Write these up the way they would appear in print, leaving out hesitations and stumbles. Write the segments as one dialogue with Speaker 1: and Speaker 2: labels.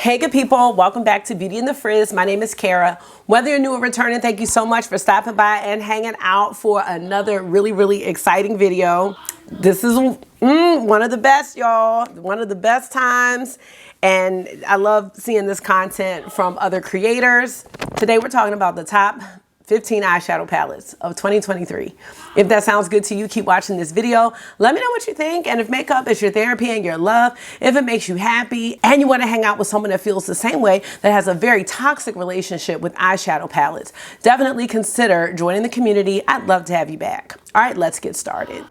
Speaker 1: Hey good people, welcome back to Beauty and the Frizz. My name is Cara. Whether you're new or returning, thank you so much for stopping by and hanging out for another really exciting video. This is one of the best, y'all. One of the best times. And I love seeing this content from other creators. Today we're talking about the top 15 eyeshadow palettes of 2023. If that sounds good to you, keep watching this video. Let me know what you think, and if makeup is your therapy and your love, if it makes you happy and you want to hang out with someone that feels the same way, that has a very toxic relationship with eyeshadow palettes, definitely consider joining the community. I'd love to have you back. All right, let's get started.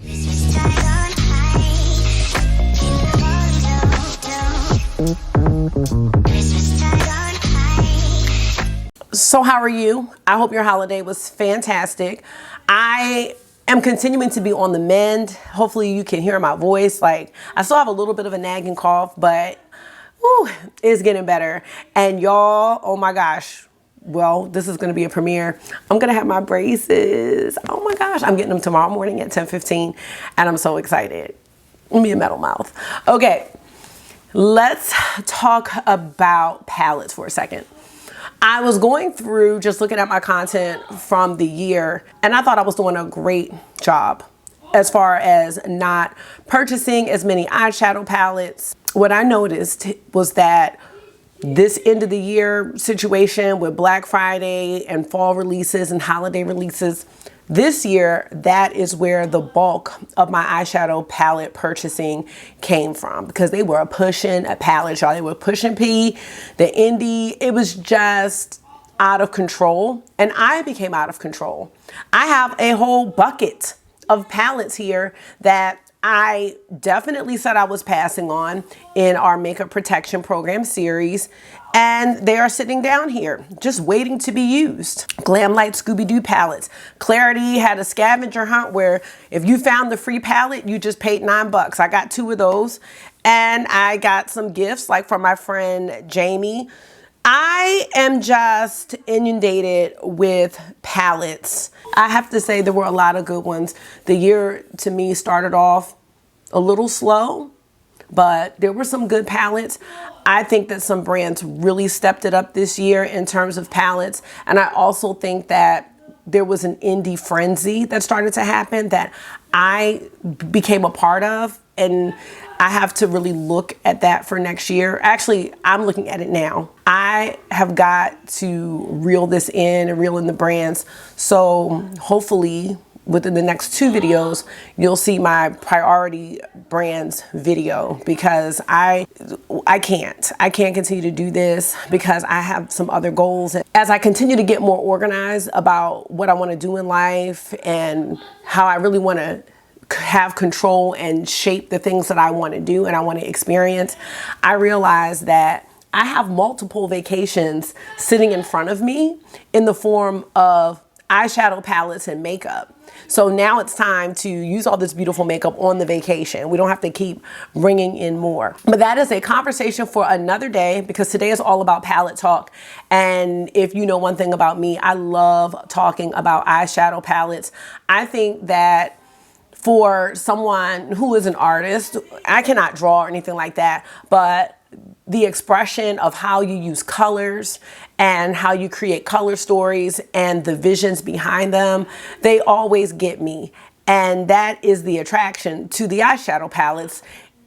Speaker 1: So how are you? I hope your holiday was fantastic. I am continuing to be on the mend. Hopefully you can hear my voice. Like, I still have a little bit of a nagging cough, but whew, it's getting better. And y'all, oh my gosh. Well, this is going to be a premiere. I'm going to have my braces. Oh my gosh. I'm getting them tomorrow morning at 10:15 and I'm so excited. Me a metal mouth. Okay, let's talk about palettes for a second. I was going through just looking at my content from the year, and I thought I was doing a great job as far as not purchasing as many eyeshadow palettes. What I noticed was that this end of the year situation with Black Friday and fall releases and holiday releases, this year, that is where the bulk of my eyeshadow palette purchasing came from, because they were pushing a palette, y'all. They were pushing P, the indie. It was just out of control, and I became out of control. I have a whole bucket of palettes here that I definitely said I was passing on in our makeup protection program series, and they are sitting down here just waiting to be used. Glam Light Scooby-Doo palettes. Clarity had a scavenger hunt where if you found the free palette, you just paid $9. I got 2 of those, and I got some gifts like from my friend Jamie. I am just inundated with palettes. I have to say there were a lot of good ones. The year to me started off a little slow, but there were some good palettes. I think that some brands really stepped it up this year in terms of palettes. And I also think that there was an indie frenzy that started to happen that I became a part of, and I have to really look at that for next year. Actually, I'm looking at it now. I have got to reel this in and reel in the brands. So hopefully within the next 2 videos, you'll see my priority brands video, because I can't continue to do this because I have some other goals. As I continue to get more organized about what I want to do in life and how I really want to have control and shape the things that I want to do and I want to experience, I realize that I have multiple vacations sitting in front of me in the form of eyeshadow palettes and makeup. So now it's time to use all this beautiful makeup on the vacation. We don't have to keep bringing in more. But that is a conversation for another day, because today is all about palette talk. And if you know one thing about me, I love talking about eyeshadow palettes. I think that for someone who is an artist, I cannot draw or anything like that, but the expression of how you use colors and how you create color stories and the visions behind them, they always get me. And that is the attraction to the eyeshadow palettes.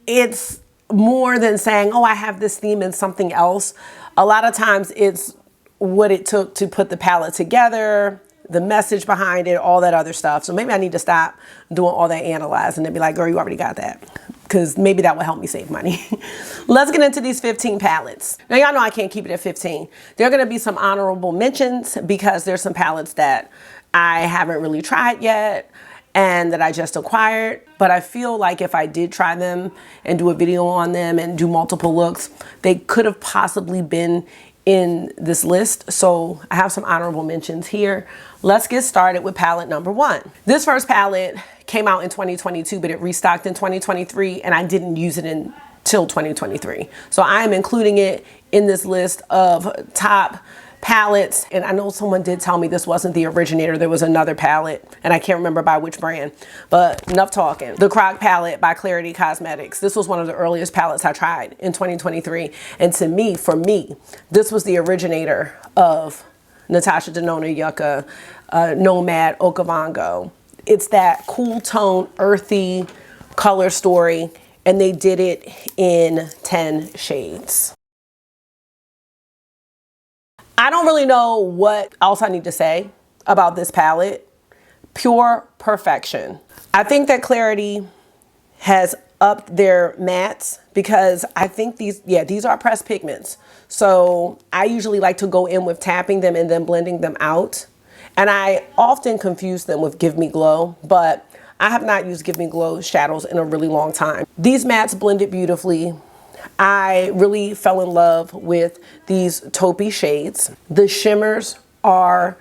Speaker 1: It's more than saying, oh, I have this theme in something else. A lot of times it's what it took to put the palette together, the message behind it, all that other stuff. So maybe I need to stop doing all that analyzing and be like, girl, you already got that. Because maybe that will help me save money. Let's get into these 15 palettes. Now, y'all know I can't keep it at 15. There are going to be some honorable mentions because there's some palettes that I haven't really tried yet and that I just acquired. But I feel like if I did try them and do a video on them and do multiple looks, they could have possibly been in this list. So I have some honorable mentions here. Let's get started with palette number 1. This first palette came out in 2022, but it restocked in 2023, and I didn't use it until 2023. So I am including it in this list of top palettes, and I know someone did tell me this wasn't the originator. There was another palette, and I can't remember by which brand, but enough talking. The Croc palette by Unearthly Cosmetics. This was one of the earliest palettes I tried in 2023, and to me, for me, this was the originator of Natasha Denona Yuka, Nomad Okavango. It's that cool tone, earthy color story, and they did it in 10 shades. I don't really know what else I need to say about this palette. Pure perfection. I think that Clarity has upped their mattes because I think these are pressed pigments. So I usually like to go in with tapping them and then blending them out. And I often confuse them with Give Me Glow, but I have not used Give Me Glow shadows in a really long time. These mattes blended beautifully. I really fell in love with these taupey shades. The shimmers are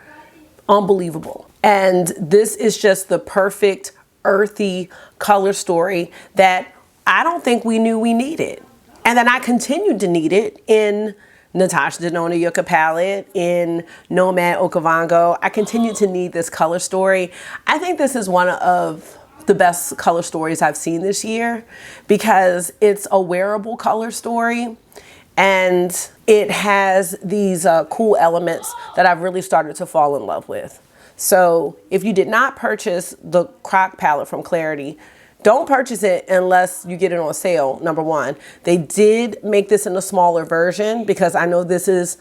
Speaker 1: unbelievable. And this is just the perfect earthy color story that I don't think we knew we needed. And then I continued to need it in Natasha Denona Yuka palette, in Nomad Okavango. I continued to need this color story. I think this is one of the best color stories I've seen this year because it's a wearable color story and it has these cool elements that I've really started to fall in love with. So if you did not purchase the Croc palette from Clarity, don't purchase it unless you get it on sale, number one. They did make this in a smaller version because I know this is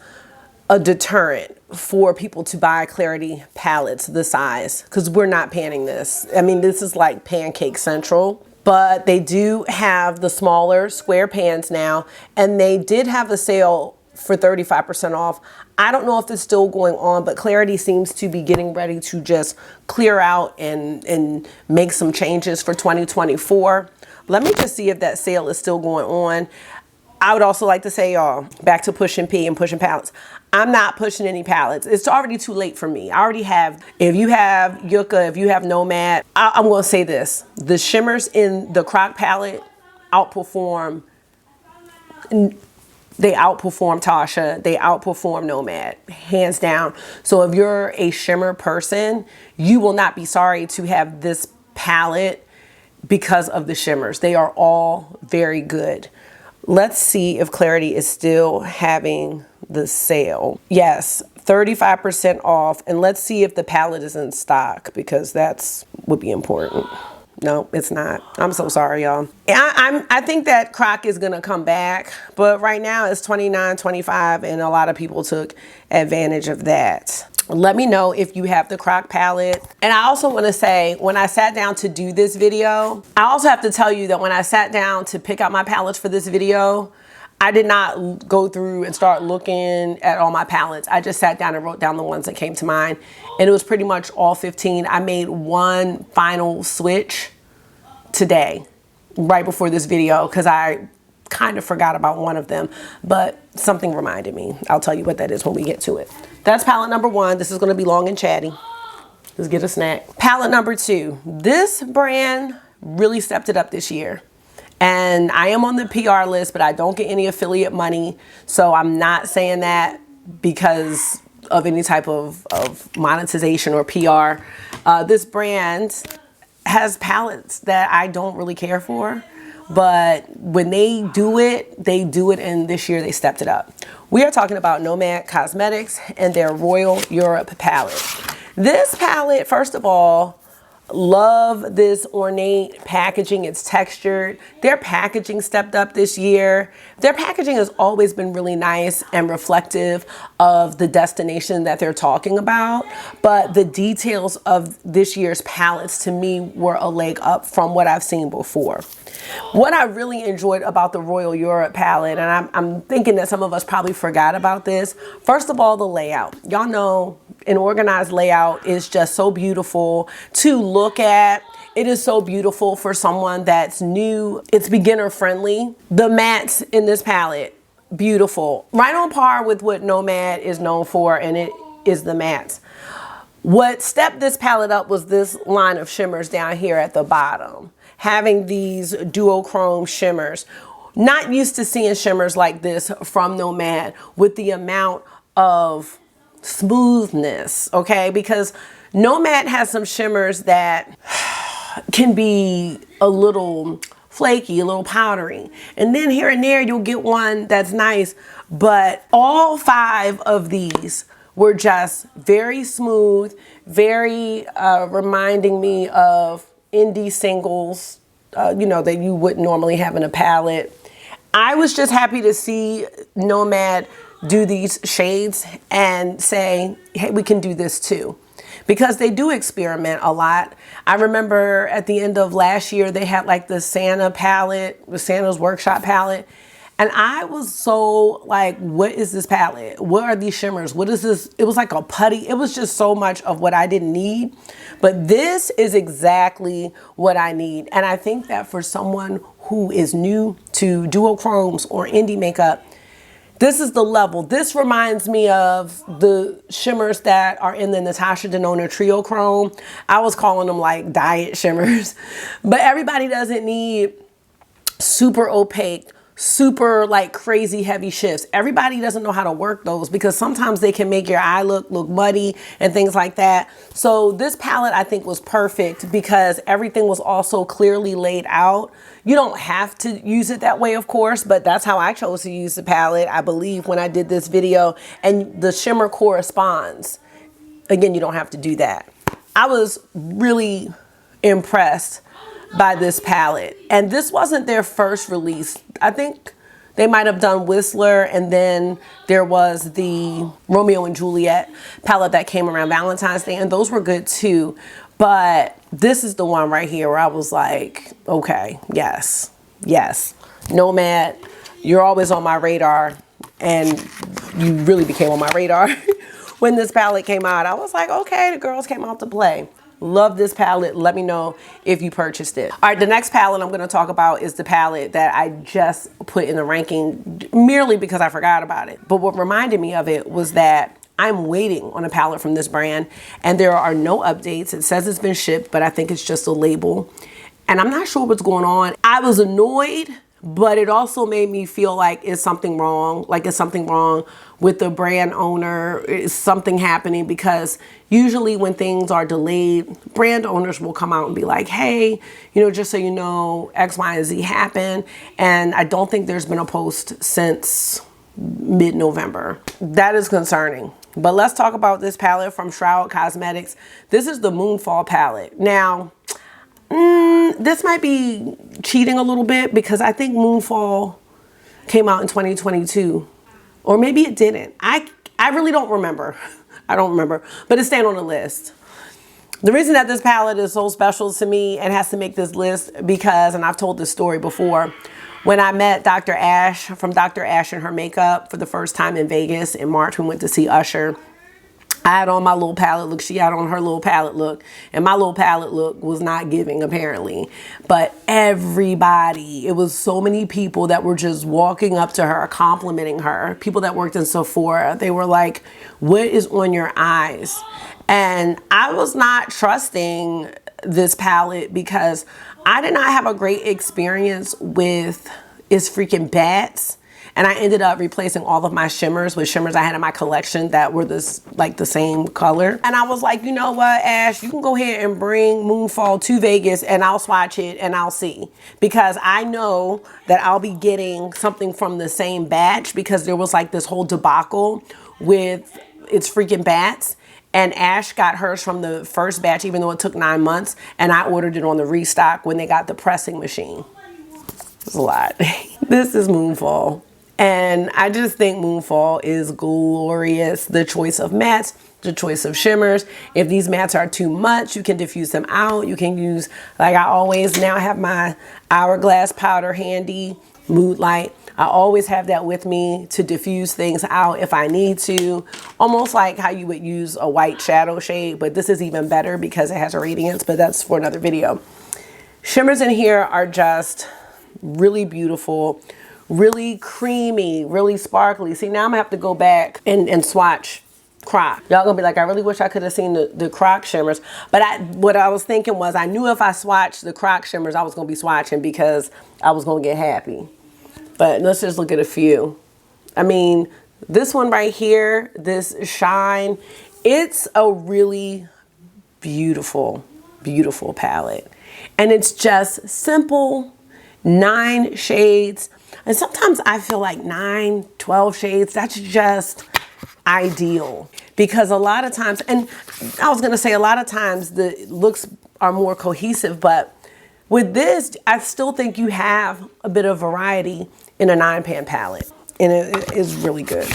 Speaker 1: a deterrent for people to buy Clarity palettes this size because we're not panning this. I mean, this is like Pancake Central, but they do have the smaller square pans now, and they did have a sale for 35% off. I don't know if it's still going on, but Clarity seems to be getting ready to just clear out and make some changes for 2024. Let me just see if that sale is still going on. I would also like to say, y'all, back to pushing P and pushing palettes. I'm not pushing any palettes. It's already too late for me. I already have, if you have Yuka, if you have Nomad, I'm going to say this. The shimmers in the Croc palette outperform, they outperform Tasha, they outperform Nomad, hands down. So if you're a shimmer person, you will not be sorry to have this palette because of the shimmers. They are all very good. Let's see if Clarity is still having the sale. Yes, 35% off. And let's see if the palette is in stock because that's would be important. No, it's not. I'm so sorry, y'all. I think that Croc is gonna come back, but right now it's $29.25 and a lot of people took advantage of that. Let me know if you have the Croc palette. And I also want to say, when I sat down to do this video, I also have to tell you that when I sat down to pick out my palettes for this video, I did not go through and start looking at all my palettes. I just sat down and wrote down the ones that came to mind. And it was pretty much all 15. I made one final switch today, right before this video, because I kind of forgot about one of them, but something reminded me. I'll tell you what that is when we get to it. That's palette number one. This is going to be long and chatty. Let's get a snack. Palette number two. This brand really stepped it up this year. And I am on the PR list, but I don't get any affiliate money. So I'm not saying that because of any type of monetization or PR. This brand has palettes that I don't really care for. But when they do it, and this year they stepped it up. We are talking about Nomad Cosmetics and their Royal Europe palette. This palette, first of all, love this ornate packaging. It's textured. Their packaging stepped up this year. Their packaging has always been really nice and reflective of the destination that they're talking about. But the details of this year's palettes to me were a leg up from what I've seen before. What I really enjoyed about the Royal Europe palette, and I'm thinking that some of us probably forgot about this. First of all, the layout. Y'all know an organized layout is just so beautiful to look at. It is so beautiful for someone that's new. It's beginner friendly. The mattes in this palette, beautiful. Right on par with what Nomad is known for, and it is the mattes. What stepped this palette up was this line of shimmers down here at the bottom. Having these duochrome shimmers. Not used to seeing shimmers like this from Nomad with the amount of smoothness, okay? Because Nomad has some shimmers that can be a little flaky, a little powdery. And then here and there, you'll get one that's nice. But all 5 of these were just very smooth, very reminding me of indie singles, you know, that you wouldn't normally have in a palette. I was just happy to see Nomad do these shades and say, hey, we can do this too. Because they do experiment a lot. I remember at the end of last year, they had like the Santa palette, the Santa's Workshop palette. And I was so like, what is this palette? What are these shimmers? What is this? It was like a putty. It was just so much of what I didn't need. But this is exactly what I need. And I think that for someone who is new to duochromes or indie makeup, this is the level. This reminds me of the shimmers that are in the Natasha Denona Trio Chrome. I was calling them like diet shimmers. But everybody doesn't need super opaque, super like crazy heavy shifts. Everybody doesn't know how to work those because sometimes they can make your eye look muddy and things like that. So this palette I think was perfect because everything was also clearly laid out. You don't have to use it that way, of course, but that's how I chose to use the palette, I believe, when I did this video, and the shimmer corresponds. Again, you don't have to do that. I was really impressed by this palette, and this wasn't their first release. I think they might have done Whistler, and then there was the Romeo and Juliet palette that came around Valentine's Day, and those were good too. But this is the one right here where I was like, okay, yes, yes. Nomad, you're always on my radar, and you really became on my radar when this palette came out. I was like, okay, the girls came out to play. Love this palette. Let me know if you purchased it. All right, the next palette I'm going to talk about is the palette that I just put in the ranking merely because I forgot about it. But what reminded me of it was that I'm waiting on a palette from this brand and there are no updates. It says it's been shipped, but I think it's just a label. And I'm not sure what's going on. I was annoyed, but it also made me feel like is something wrong? Like is something wrong with the brand owner? Is something happening? Because usually when things are delayed, brand owners will come out and be like, hey, you know, just so you know, X, Y, and Z happened. And I don't think there's been a post since mid-November. That is concerning. But let's talk about this palette from Shroud Cosmetics. This is the Moonfall palette. Now, this might be cheating a little bit because I think Moonfall came out in 2022. Or maybe it didn't. I really don't remember. I don't remember. But it's staying on the list. The reason that this palette is so special to me and has to make this list because, and I've told this story before, when I met Dr. Ash from Dr. Ash and Her Makeup for the first time in Vegas in March, we went to see Usher. I had on my little palette look. She had on her little palette look. And my little palette look was not giving, apparently. But everybody, it was so many people that were just walking up to her, complimenting her. People that worked in Sephora, they were like, what is on your eyes? And I was not trusting this palette because I did not have a great experience with It's Freaking Bats. And I ended up replacing all of my shimmers with shimmers I had in my collection that were this like the same color. And I was like, you know what, Ash, you can go ahead and bring Moonfall to Vegas and I'll swatch it and I'll see. Because I know that I'll be getting something from the same batch because there was like this whole debacle with It's Freaking Bats. And Ash got hers from the first batch, even though it took 9 months. And I ordered it on the restock when they got the pressing machine. It's a lot. This is Moonfall. And I just think Moonfall is glorious. The choice of mattes, the choice of shimmers. If these mattes are too much, you can diffuse them out. You can use, like I always now have my Hourglass powder handy, Mood Light. I always have that with me to diffuse things out if I need to. Almost like how you would use a white shadow shade, but this is even better because it has a radiance, but that's for another video. Shimmers in here are just really beautiful. Really creamy, really sparkly. See, now I'm gonna have to go back and swatch Croc. Y'all gonna be like, I really wish I could have seen the Croc shimmers. But what I was thinking was I knew if I swatched the Croc shimmers, I was gonna be swatching because I was gonna get happy. But let's just look at a few. I mean, This one right here, this Shine, it's a really beautiful, beautiful palette. And it's just simple, 9 shades. And sometimes I feel like 9, 12 shades, that's just ideal. Because a lot of times, and I was gonna say a lot of times the looks are more cohesive, but with this, I still think you have a bit of variety in a 9-pan palette. And it is really good.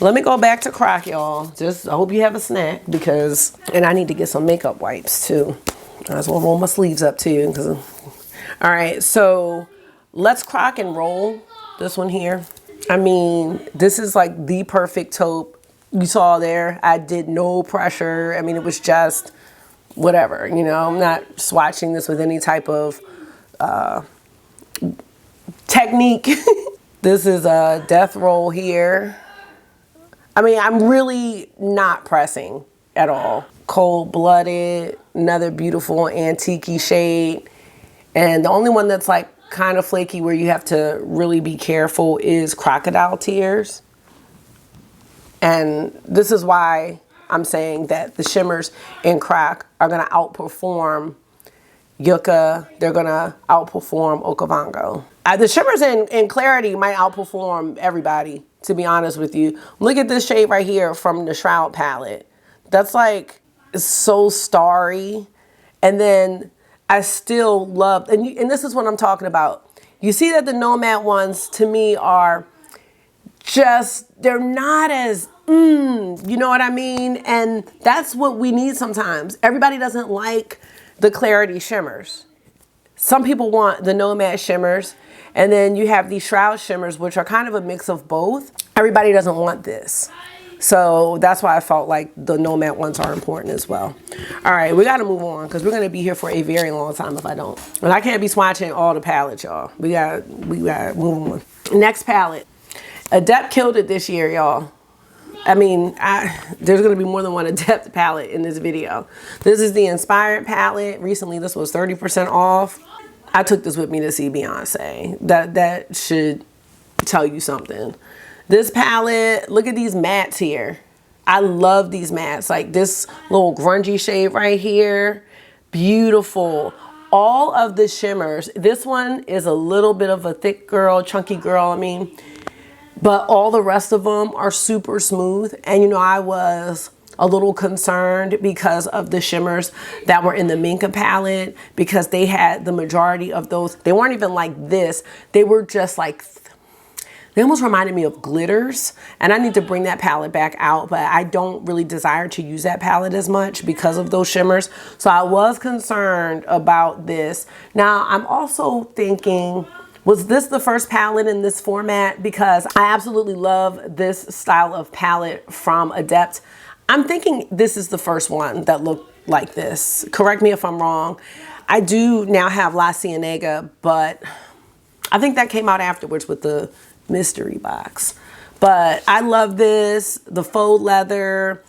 Speaker 1: Let me go back to Croc, y'all. Just, I hope you have a snack because, and I need to get some makeup wipes too. I as well roll my sleeves up too. All right, so let's Croc and roll this one here. I mean, this is like the perfect taupe. You saw there, I did no pressure. I mean, it was just whatever, you know. I'm not swatching this with any type of technique. This is a death roll here. I mean, I'm really not pressing at all. Cold-blooded, another beautiful antique-y shade. And the only one that's like kind of flaky where you have to really be careful is Crocodile Tears. And this is why I'm saying that the shimmers in Croc are gonna outperform Yuka. They're gonna outperform Okavango. The shimmers in Clarity might outperform everybody, to be honest with you. Look at this shade right here from the Shroud palette. That's like, it's so starry. And then I still love, and this is what I'm talking about. You see that the Nomad ones to me are just, they're not as, you know what I mean? And that's what we need sometimes. Everybody doesn't like the Clarity shimmers. Some people want the Nomad shimmers, and then you have these Shroud shimmers, which are kind of a mix of both. Everybody doesn't want this. So that's why I felt like the Nomad ones are important as well. All right, we gotta move on because we're gonna be here for a very long time if I don't. And I can't be swatching all the palettes, y'all. We gotta move on. Next palette. Adept killed it this year, y'all. I mean, there's gonna be more than one Adept palette in this video. This is the Inspired palette. Recently, this was 30% off. I took this with me to see Beyonce. That should tell you something. This palette, look at these mattes here. I love these mattes. Like this little grungy shade right here. Beautiful. All of the shimmers. This one is a little bit of a thick girl, chunky girl, I mean. But all the rest of them are super smooth. And you know, I was a little concerned because of the shimmers that were in the Minka palette, because they had the majority of those. They weren't even like this. They were just like, they almost reminded me of glitters. And I need to bring that palette back out, but I don't really desire to use that palette as much because of those shimmers. So I was concerned about this. Now I'm also thinking, was this the first palette in this format? Because I absolutely love this style of palette from Adept. I'm thinking this is the first one that looked like this. Correct me if I'm wrong. I do now have La Cienega, but I think that came out afterwards with the mystery box. But I love this, the faux leather,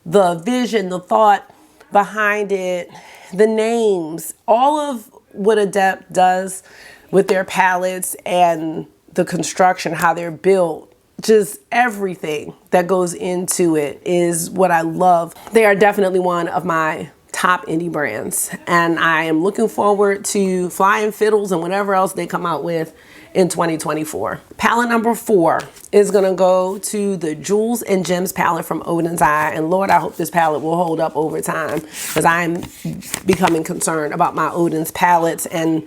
Speaker 1: the vision, the thought behind it, the names, all of what Adept does with their palettes and the construction, how they're built. Just everything that goes into it is what I love. They are definitely one of my top indie brands, and I am looking forward to Flying Fiddles and whatever else they come out with in 2024. Palette number 4 is gonna go to the Jewels and Gems palette from Odin's Eye, and Lord, I hope this palette will hold up over time because I'm becoming concerned about my Odin's palettes and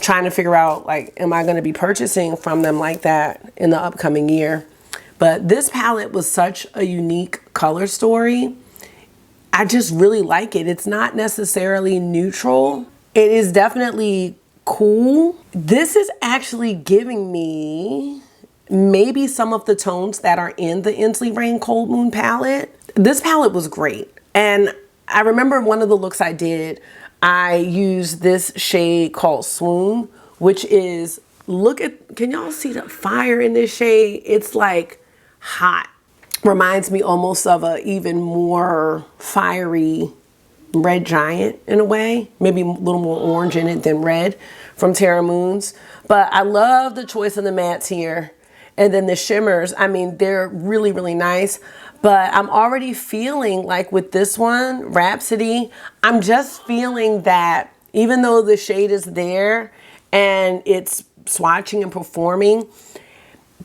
Speaker 1: trying to figure out, like, am I going to be purchasing from them like that in the upcoming year? But this palette was such a unique color story. I just really like it. It's not necessarily neutral. It is definitely cool. This is actually giving me maybe some of the tones that are in the Ensley Rain Cold Moon palette. This palette was great. And I remember one of the looks I did, I used this shade called Swoon, which is, look at, can y'all see the fire in this shade? It's like hot. Reminds me almost of a even more fiery Red Giant in a way. Maybe a little more orange in it than red from Terra Moons. But I love the choice of the mattes here. And then the shimmers, I mean, they're really, really nice. But I'm already feeling like with this one, Rhapsody, I'm just feeling that even though the shade is there and it's swatching and performing,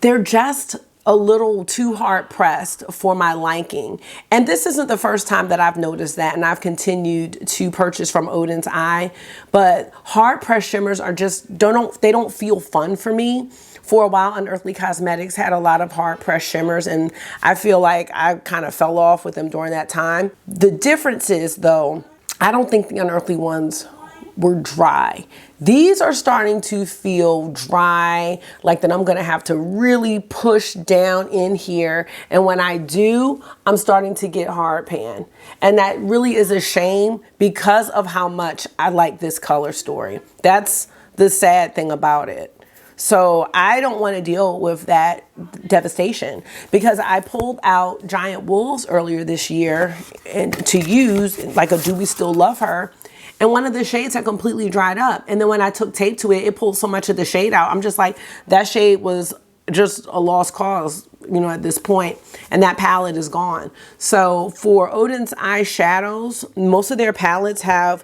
Speaker 1: they're just a little too hard pressed for my liking. And this isn't the first time that I've noticed that, and I've continued to purchase from Odin's Eye, but hard pressed shimmers are just, they don't feel fun for me. For a while, Unearthly Cosmetics had a lot of hard pressed shimmers, and I feel like I kind of fell off with them during that time. The difference is though, I don't think the Unearthly ones were dry. These are starting to feel dry, like that I'm gonna have to really push down in here. And when I do, I'm starting to get hard pan. And that really is a shame because of how much I like this color story. That's the sad thing about it. So I don't want to deal with that devastation because I pulled out Giant Wolves earlier this year and to use like a Do We Still Love Her. And one of the shades had completely dried up. And then when I took tape to it, it pulled so much of the shade out. I'm just like, that shade was just a lost cause, you know, at this point. And that palette is gone. So for Odin's eyeshadows, most of their palettes have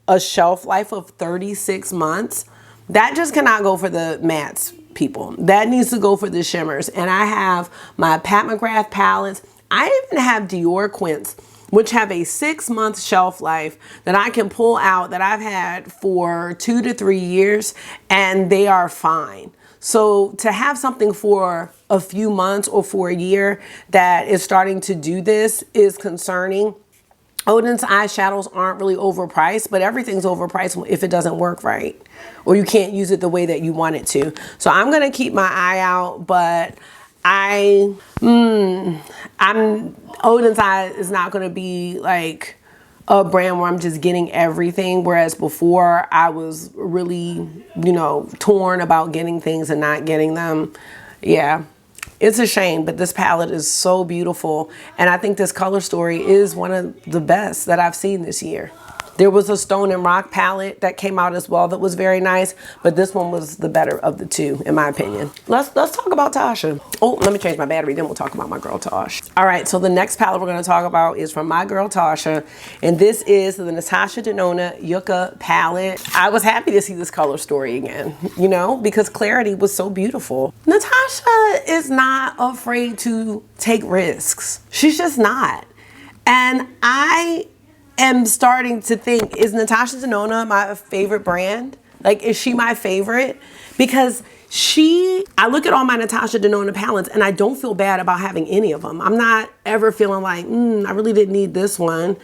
Speaker 1: a shelf life of 36 months. That just cannot go for the mattes, people. That needs to go for the shimmers. And I have my Pat McGrath palettes. I even have Dior Quints, which have a 6-month shelf life that I can pull out that I've had for 2 to 3 years, and they are fine. So to have something for a few months or for a year that is starting to do this is concerning. Odin's eyeshadows aren't really overpriced, but everything's overpriced if it doesn't work right or you can't use it the way that you want it to. So I'm gonna keep my eye out, but Odin's Eye is not going to be like a brand where I'm just getting everything. Whereas before I was really, you know, torn about getting things and not getting them. Yeah, it's a shame, but this palette is so beautiful. And I think this color story is one of the best that I've seen this year. There was a Stone and Rock palette that came out as well that was very nice, but this one was the better of the two, in my opinion. Let's talk about Tasha. Oh, let me change my battery, then we'll talk about my girl Tosh. All right, so the next palette we're gonna talk about is from my girl Tasha, and this is the Natasha Denona Yuka palette. I was happy to see this color story again, you know, because Clarity was so beautiful. Natasha is not afraid to take risks. She's just not. And I am starting to think, is Natasha Denona my favorite brand? Like, is she my favorite? Because I look at all my Natasha Denona palettes and I don't feel bad about having any of them. I'm not ever feeling like, I really didn't need this one.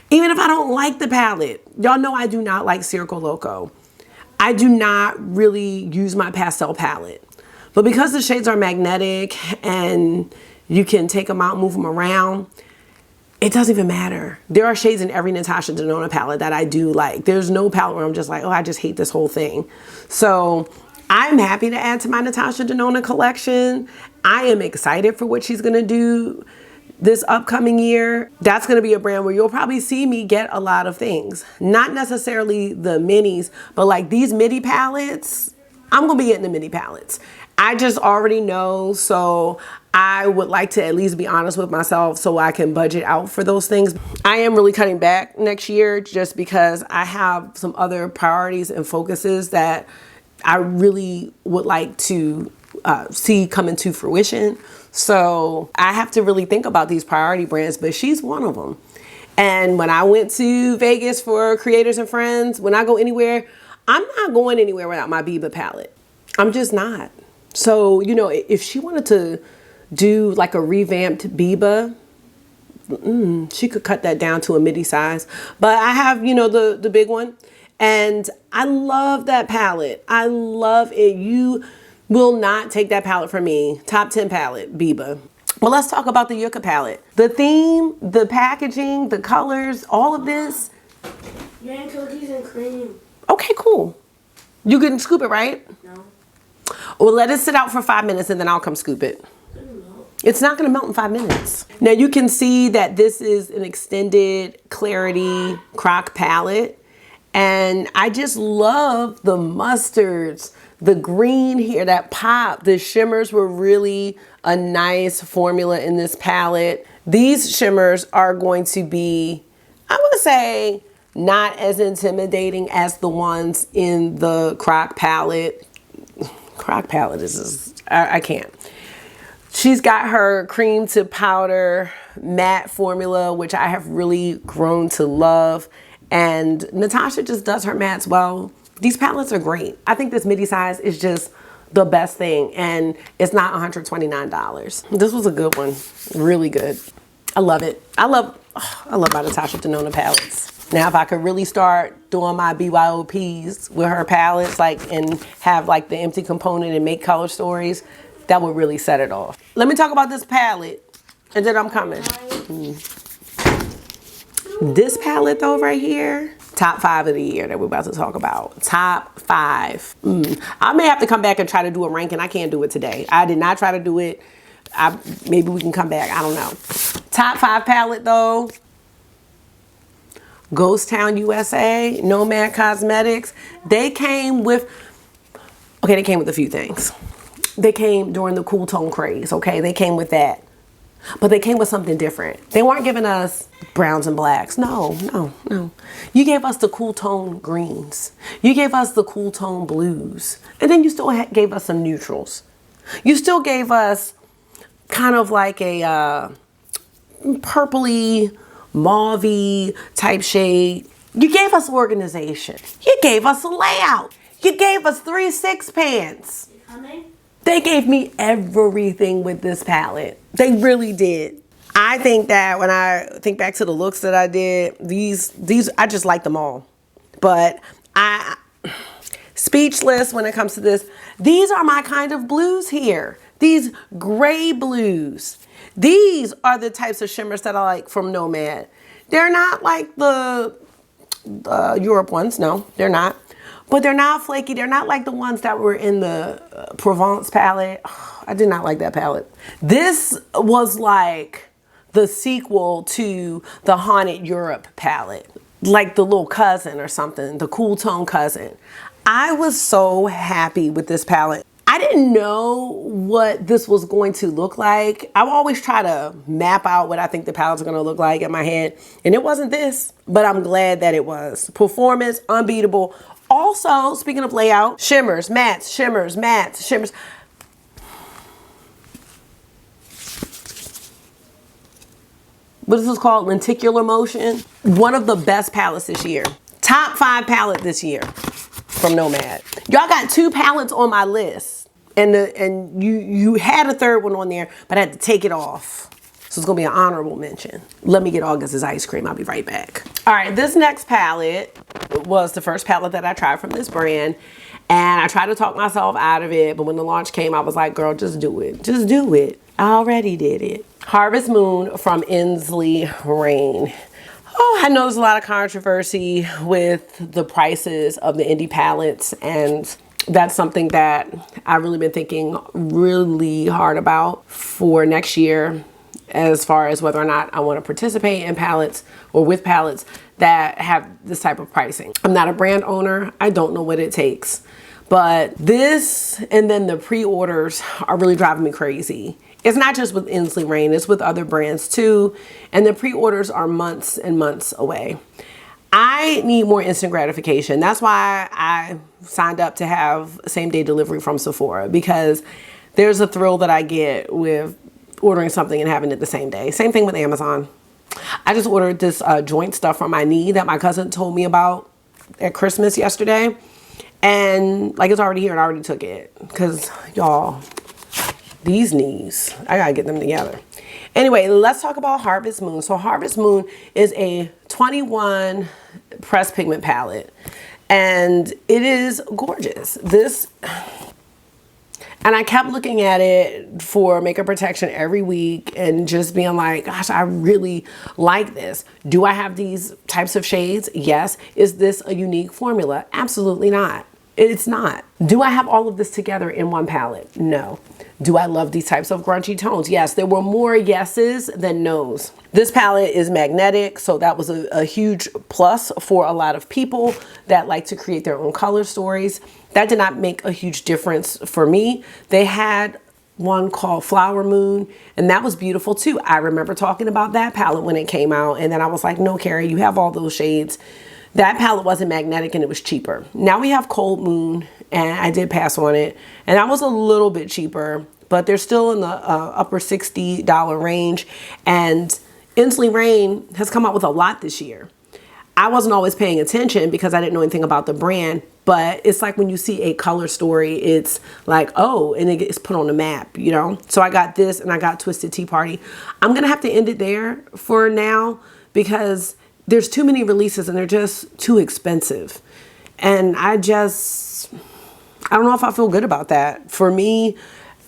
Speaker 1: Even if I don't like the palette. Y'all know I do not like Circo Loco. I do not really use my pastel palette. But because the shades are magnetic and you can take them out, move them around, it doesn't even matter. There are shades in every Natasha Denona palette that I do like. There's no palette where I'm just like, oh, I just hate this whole thing. So I'm happy to add to my Natasha Denona collection. I am excited for what she's gonna do this upcoming year. That's gonna be a brand where you'll probably see me get a lot of things. Not necessarily the minis, but like these midi palettes, I'm gonna be getting the midi palettes. I just already know, so I would like to at least be honest with myself so I can budget out for those things. I am really cutting back next year just because I have some other priorities and focuses that I really would like to see come into fruition. So I have to really think about these priority brands, but she's one of them. And when I went to Vegas for Creators and Friends, when I go anywhere, I'm not going anywhere without my Biba palette. I'm just not. So, you know, if she wanted to do like a revamped Biba, she could cut that down to a midi size. But I have, you know, the big one. And I love that palette. I love it. You will not take that palette from me. Top 10 palette, Biba. Well, let's talk about the Yuka palette. The theme, the packaging, the colors, all of this.
Speaker 2: Yeah, cookies and cream.
Speaker 1: Okay, cool. You can scoop it, right?
Speaker 2: No.
Speaker 1: Well, let it sit out for 5 minutes and then I'll come scoop it. It's not gonna melt in 5 minutes. Now you can see that this is an extended Clarity Croc palette. And I just love the mustards, The green here, that pop, the shimmers were really a nice formula in this palette. These shimmers are going to be, I would say, not as intimidating as the ones in the Croc palette. Croc palette is just, I can't. She's got her cream to powder matte formula, which I have really grown to love. And Natasha just does her mattes well. These palettes are great. I think this midi size is just the best thing, and it's not $129. This was a good one, really good. I love it. I love my Natasha Denona palettes. Now, if I could really start doing my BYOPs with her palettes, like, and have like the empty component and make color stories, that would really set it off. Let me talk about this palette, and then I'm coming. This palette though, right here, top 5 of the year that we're about to talk about. Top 5. I may have to come back and try to do a ranking. I can't do it today. I did not try to do it. Maybe we can come back. I don't know. Top 5 palette though. Ghost Town USA, Nomad Cosmetics. They came with, okay, they came with a few things. They came during the cool tone craze, okay? They came with that. But they came with something different. They weren't giving us browns and blacks. No, no, no. You gave us the cool tone greens. You gave us the cool tone blues. And then you still gave us some neutrals. You still gave us kind of like a purpley, mauve-y type shade. You gave us organization. You gave us a layout. You gave us 3 6-pans. They gave me everything with this palette. They really did. I think that when I think back to the looks that I did, these I just like them all. But I speechless when it comes to this. These are my kind of blues here. These gray blues. These are the types of shimmers that I like from Nomad. They're not like the Europe ones. No, they're not. But they're not flaky. They're not like the ones that were in the Provence palette. Oh, I did not like that palette. This was like the sequel to the Haunted Europe palette. Like the little cousin or something, the cool tone cousin. I was so happy with this palette. I didn't know what this was going to look like. I always try to map out what I think the palettes are going to look like in my head. And it wasn't this, but I'm glad that it was. Performance, unbeatable. Also, speaking of layout, shimmers, mattes, shimmers, mattes, shimmers. What is this called? Lenticular motion. One of the best palettes this year. Top 5 palette this year from Nomad. Y'all got 2 palettes on my list. And you had a 3rd one on there, but I had to take it off. So it's gonna be an honorable mention. Let me get August's ice cream. I'll be right back. All right, this next palette was the first palette that I tried from this brand. And I tried to talk myself out of it, but when the launch came, I was like, girl, just do it. Just do it. I already did it. Harvest Moon from Ensley Rain. Oh, I know there's a lot of controversy with the prices of the indie palettes, and that's something that I've really been thinking really hard about for next year, as far as whether or not I want to participate in palettes or with palettes that have this type of pricing. I'm not a brand owner. I don't know what it takes. But this and then the pre-orders are really driving me crazy. It's not just with Ensley Rain, it's with other brands too. And the pre-orders are months and months away. I need more instant gratification. That's why I signed up to have same-day delivery from Sephora, because there's a thrill that I get with ordering something and having it the same day. Same thing with Amazon. I just ordered this joint stuff from my knee that my cousin told me about at Christmas yesterday. And like, it's already here and I already took it. Because y'all, these knees, I gotta get them together. Anyway, let's talk about Harvest Moon. So Harvest Moon is a 21 pressed pigment palette. And it is gorgeous. And I kept looking at it for makeup protection every week and just being like, gosh, I really like this. Do I have these types of shades? Yes. Is this a unique formula? Absolutely not. It's not. Do I have all of this together in one palette? No. Do I love these types of grungy tones? Yes. There were more yeses than nos. This palette is magnetic, so that was a huge plus for a lot of people that like to create their own color stories. That did not make a huge difference for me. They had one called Flower Moon, and that was beautiful too. I remember talking about that palette when it came out, and then I was like, no, Carrie, you have all those shades. That palette wasn't magnetic and it was cheaper. Now we have Cold Moon, and I did pass on it, and that was a little bit cheaper, but they're still in the upper $60 range. And Ensley Rain has come out with a lot this year. I wasn't always paying attention because I didn't know anything about the brand, but it's like when you see a color story, it's like, oh, and it gets put on the map, you know? So I got this and I got Twisted Tea Party. I'm gonna have to end it there for now because there's too many releases and they're just too expensive. And I don't know if I feel good about that for me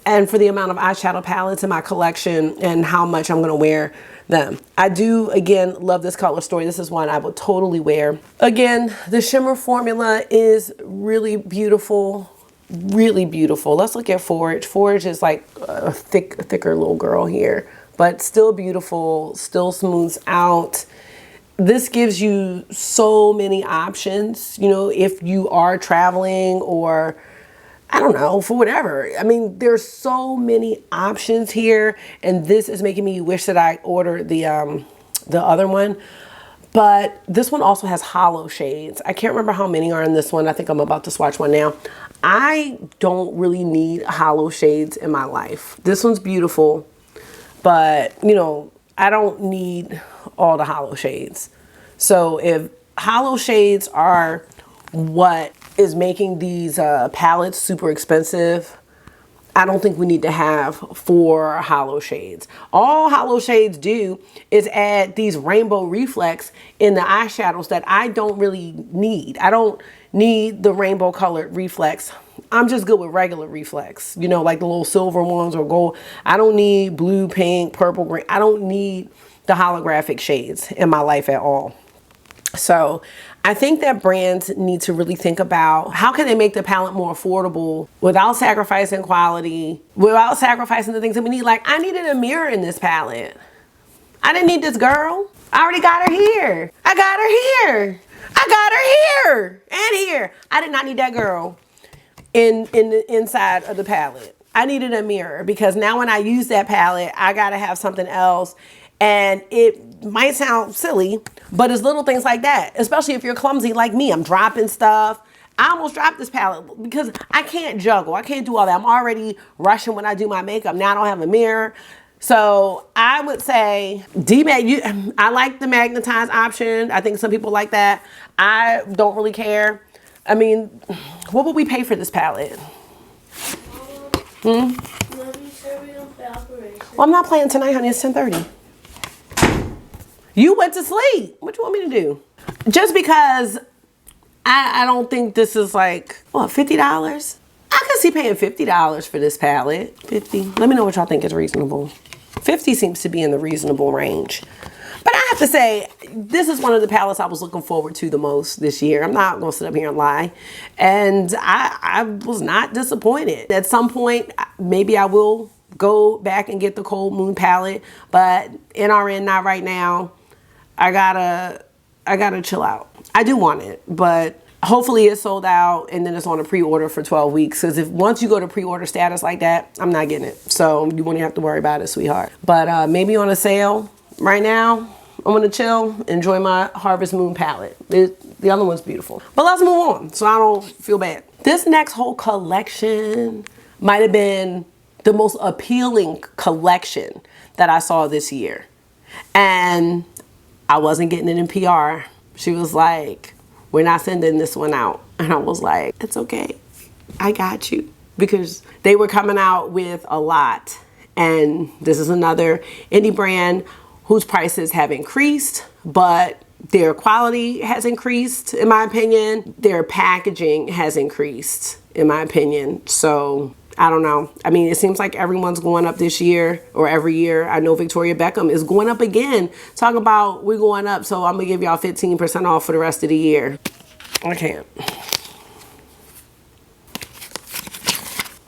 Speaker 1: and for the amount of eyeshadow palettes in my collection and how much I'm gonna wear them. I do, again, love this color story. This is one I would totally wear. Again, the shimmer formula is really beautiful, really beautiful. Let's look at Forage. Forage is like a thicker little girl here, but still beautiful, still smooths out. This gives you so many options, you know, if you are traveling or I don't know, for whatever. I mean, there's so many options here, and this is making me wish that I ordered the other one. But this one also has hollow shades. I can't remember how many are in this one. I think I'm about to swatch one now. I don't really need hollow shades in my life. This one's beautiful, but you know, I don't need all the hollow shades. So if hollow shades are what is making these palettes super expensive, I don't think we need to have 4 hollow shades. All hollow shades do is add these rainbow reflex in the eyeshadows that I don't really need. I don't need the rainbow colored reflex. I'm just good with regular reflex, you know, like the little silver ones or gold. I don't need blue, pink, purple, green. I don't need the holographic shades in my life at all. So I think that brands need to really think about how can they make the palette more affordable without sacrificing quality, without sacrificing the things that we need. Like I needed a mirror in this palette. I didn't need this girl. I already got her here. I got her here. I got her here and here. I did not need that girl in the inside of the palette. I needed a mirror because now when I use that palette, I gotta have something else. And it might sound silly, but it's little things like that, especially if you're clumsy like me. I'm dropping stuff. I almost dropped this palette because I can't juggle. I can't do all that. I'm already rushing when I do my makeup. Now I don't have a mirror. So I would say, I like the magnetized option. I think some people like that. I don't really care. I mean, what would we pay for this palette? Well, I'm not playing tonight, honey. It's 10:30. You went to sleep. What you want me to do? Just because I don't think this is like, what, $50? I could see paying $50 for this palette. 50. Let me know what y'all think is reasonable. 50 seems to be in the reasonable range. But I have to say, this is one of the palettes I was looking forward to the most this year. I'm not going to sit up here and lie. And I was not disappointed. At some point, maybe I will go back and get the Cold Moon palette. But NRN, not right now. I gotta chill out. I do want it, but hopefully it's sold out and then it's on a pre-order for 12 weeks. Because if once you go to pre-order status like that, I'm not getting it. So you won't have to worry about it, sweetheart. But maybe on a sale right now, I'm gonna chill, enjoy my Harvest Moon palette. The other one's beautiful. But let's move on so I don't feel bad. This next whole collection might have been the most appealing collection that I saw this year. And I wasn't getting it in PR. She was like, we're not sending this one out. And I was like, it's okay. I got you. Because they were coming out with a lot. And this is another indie brand whose prices have increased, but their quality has increased, in my opinion. Their packaging has increased, in my opinion. So I don't know. I mean, it seems like everyone's going up this year or every year. I know Victoria Beckham is going up again. Talk about we're going up, so I'm going to give y'all 15% off for the rest of the year. I can't.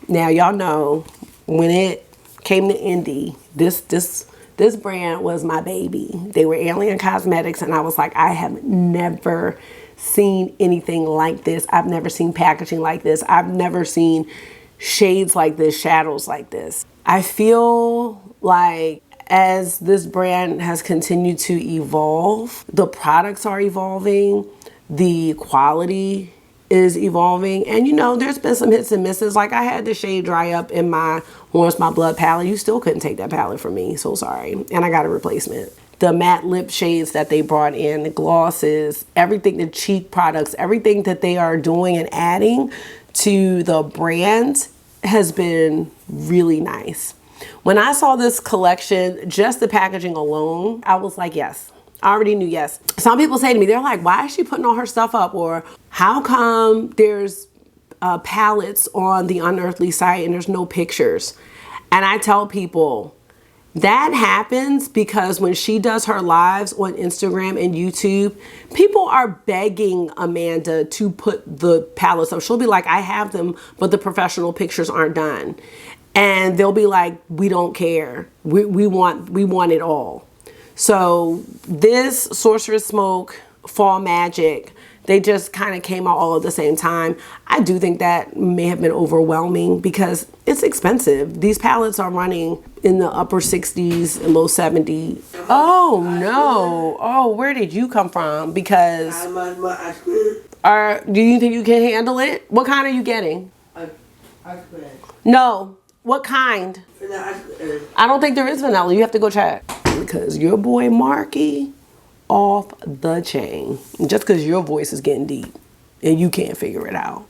Speaker 1: Now, y'all know when it came to indie, this brand was my baby. They were Alien Cosmetics, and I was like, I have never seen anything like this. I've never seen packaging like this. I've never seen shades like this, shadows like this. I feel like as this brand has continued to evolve, the products are evolving, the quality is evolving, and you know, there's been some hits and misses. Like I had the shade dry up in my Warms My Blood palette. You still couldn't take that palette from me, so sorry. And I got a replacement. The matte lip shades that they brought in, the glosses, everything, the cheek products, everything that they are doing and adding to the brand has been really nice. When I saw this collection, just the packaging alone, I was like, yes. I already knew yes. Some people say to me, they're like, why is she putting all her stuff up? Or how come there's palettes on the Unearthly site and there's no pictures? And I tell people, that happens because when she does her lives on Instagram and YouTube, people are begging Amanda to put the palettes up. She'll be like, I have them, but the professional pictures aren't done. And they'll be like, we don't care. We want it all. So this Sorceress Smoke Fall Magic, they just kind of came out all at the same time. I do think that may have been overwhelming because it's expensive. These palettes are running in the upper 60s and low 70s. Oh no. Oh, where did you come from? Because do you think you can handle it? What kind are you getting? No. What kind? I don't think there is vanilla. You have to go check. Because your boy Marky off the chain. Just because your voice is getting deep and you can't figure it out.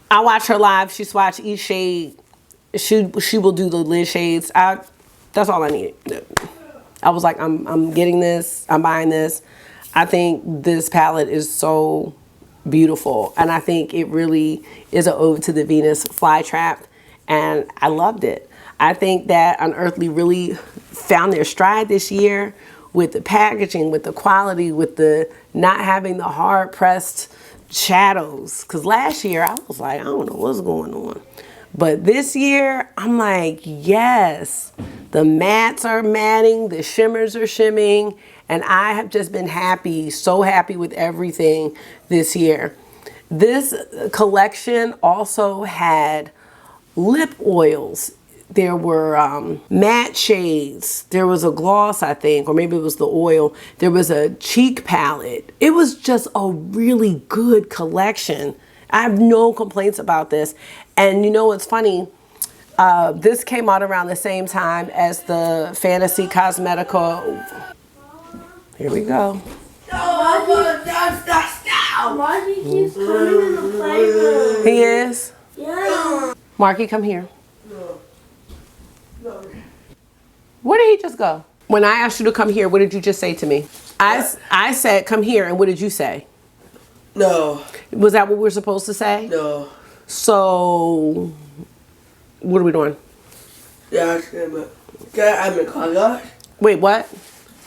Speaker 1: I watch her live. She swatch each shade. She will do the lid shades. That's all I need. I was like, I'm getting this. I'm buying this. I think this palette is so beautiful, and I think it really is an ode to the Venus flytrap, and I loved it. I think that Unearthly really found their stride this year with the packaging, with the quality, with the not having the hard pressed shadows. Because last year I was like, I don't know what's going on. But this year I'm like, yes, the mattes are matting, the shimmers are shimming, and I have just been happy, so happy with everything this year. This collection also had lip oils. There were matte shades. There was a gloss, I think, or maybe it was the oil. There was a cheek palette. It was just a really good collection. I have no complaints about this. And you know what's funny? This came out around the same time as the Fantasy Cosmetica. Here we go.
Speaker 2: Marky keeps coming in the playroom.
Speaker 1: He is?
Speaker 2: Yeah.
Speaker 1: Marky, come here. Where did he just go? When I asked you to come here, what did you just say to me? I said, come here, and what did you say?
Speaker 3: No.
Speaker 1: Was that what we were supposed to say?
Speaker 3: No.
Speaker 1: So, what are we doing?
Speaker 3: Yeah, I'm in college.
Speaker 1: Wait, what?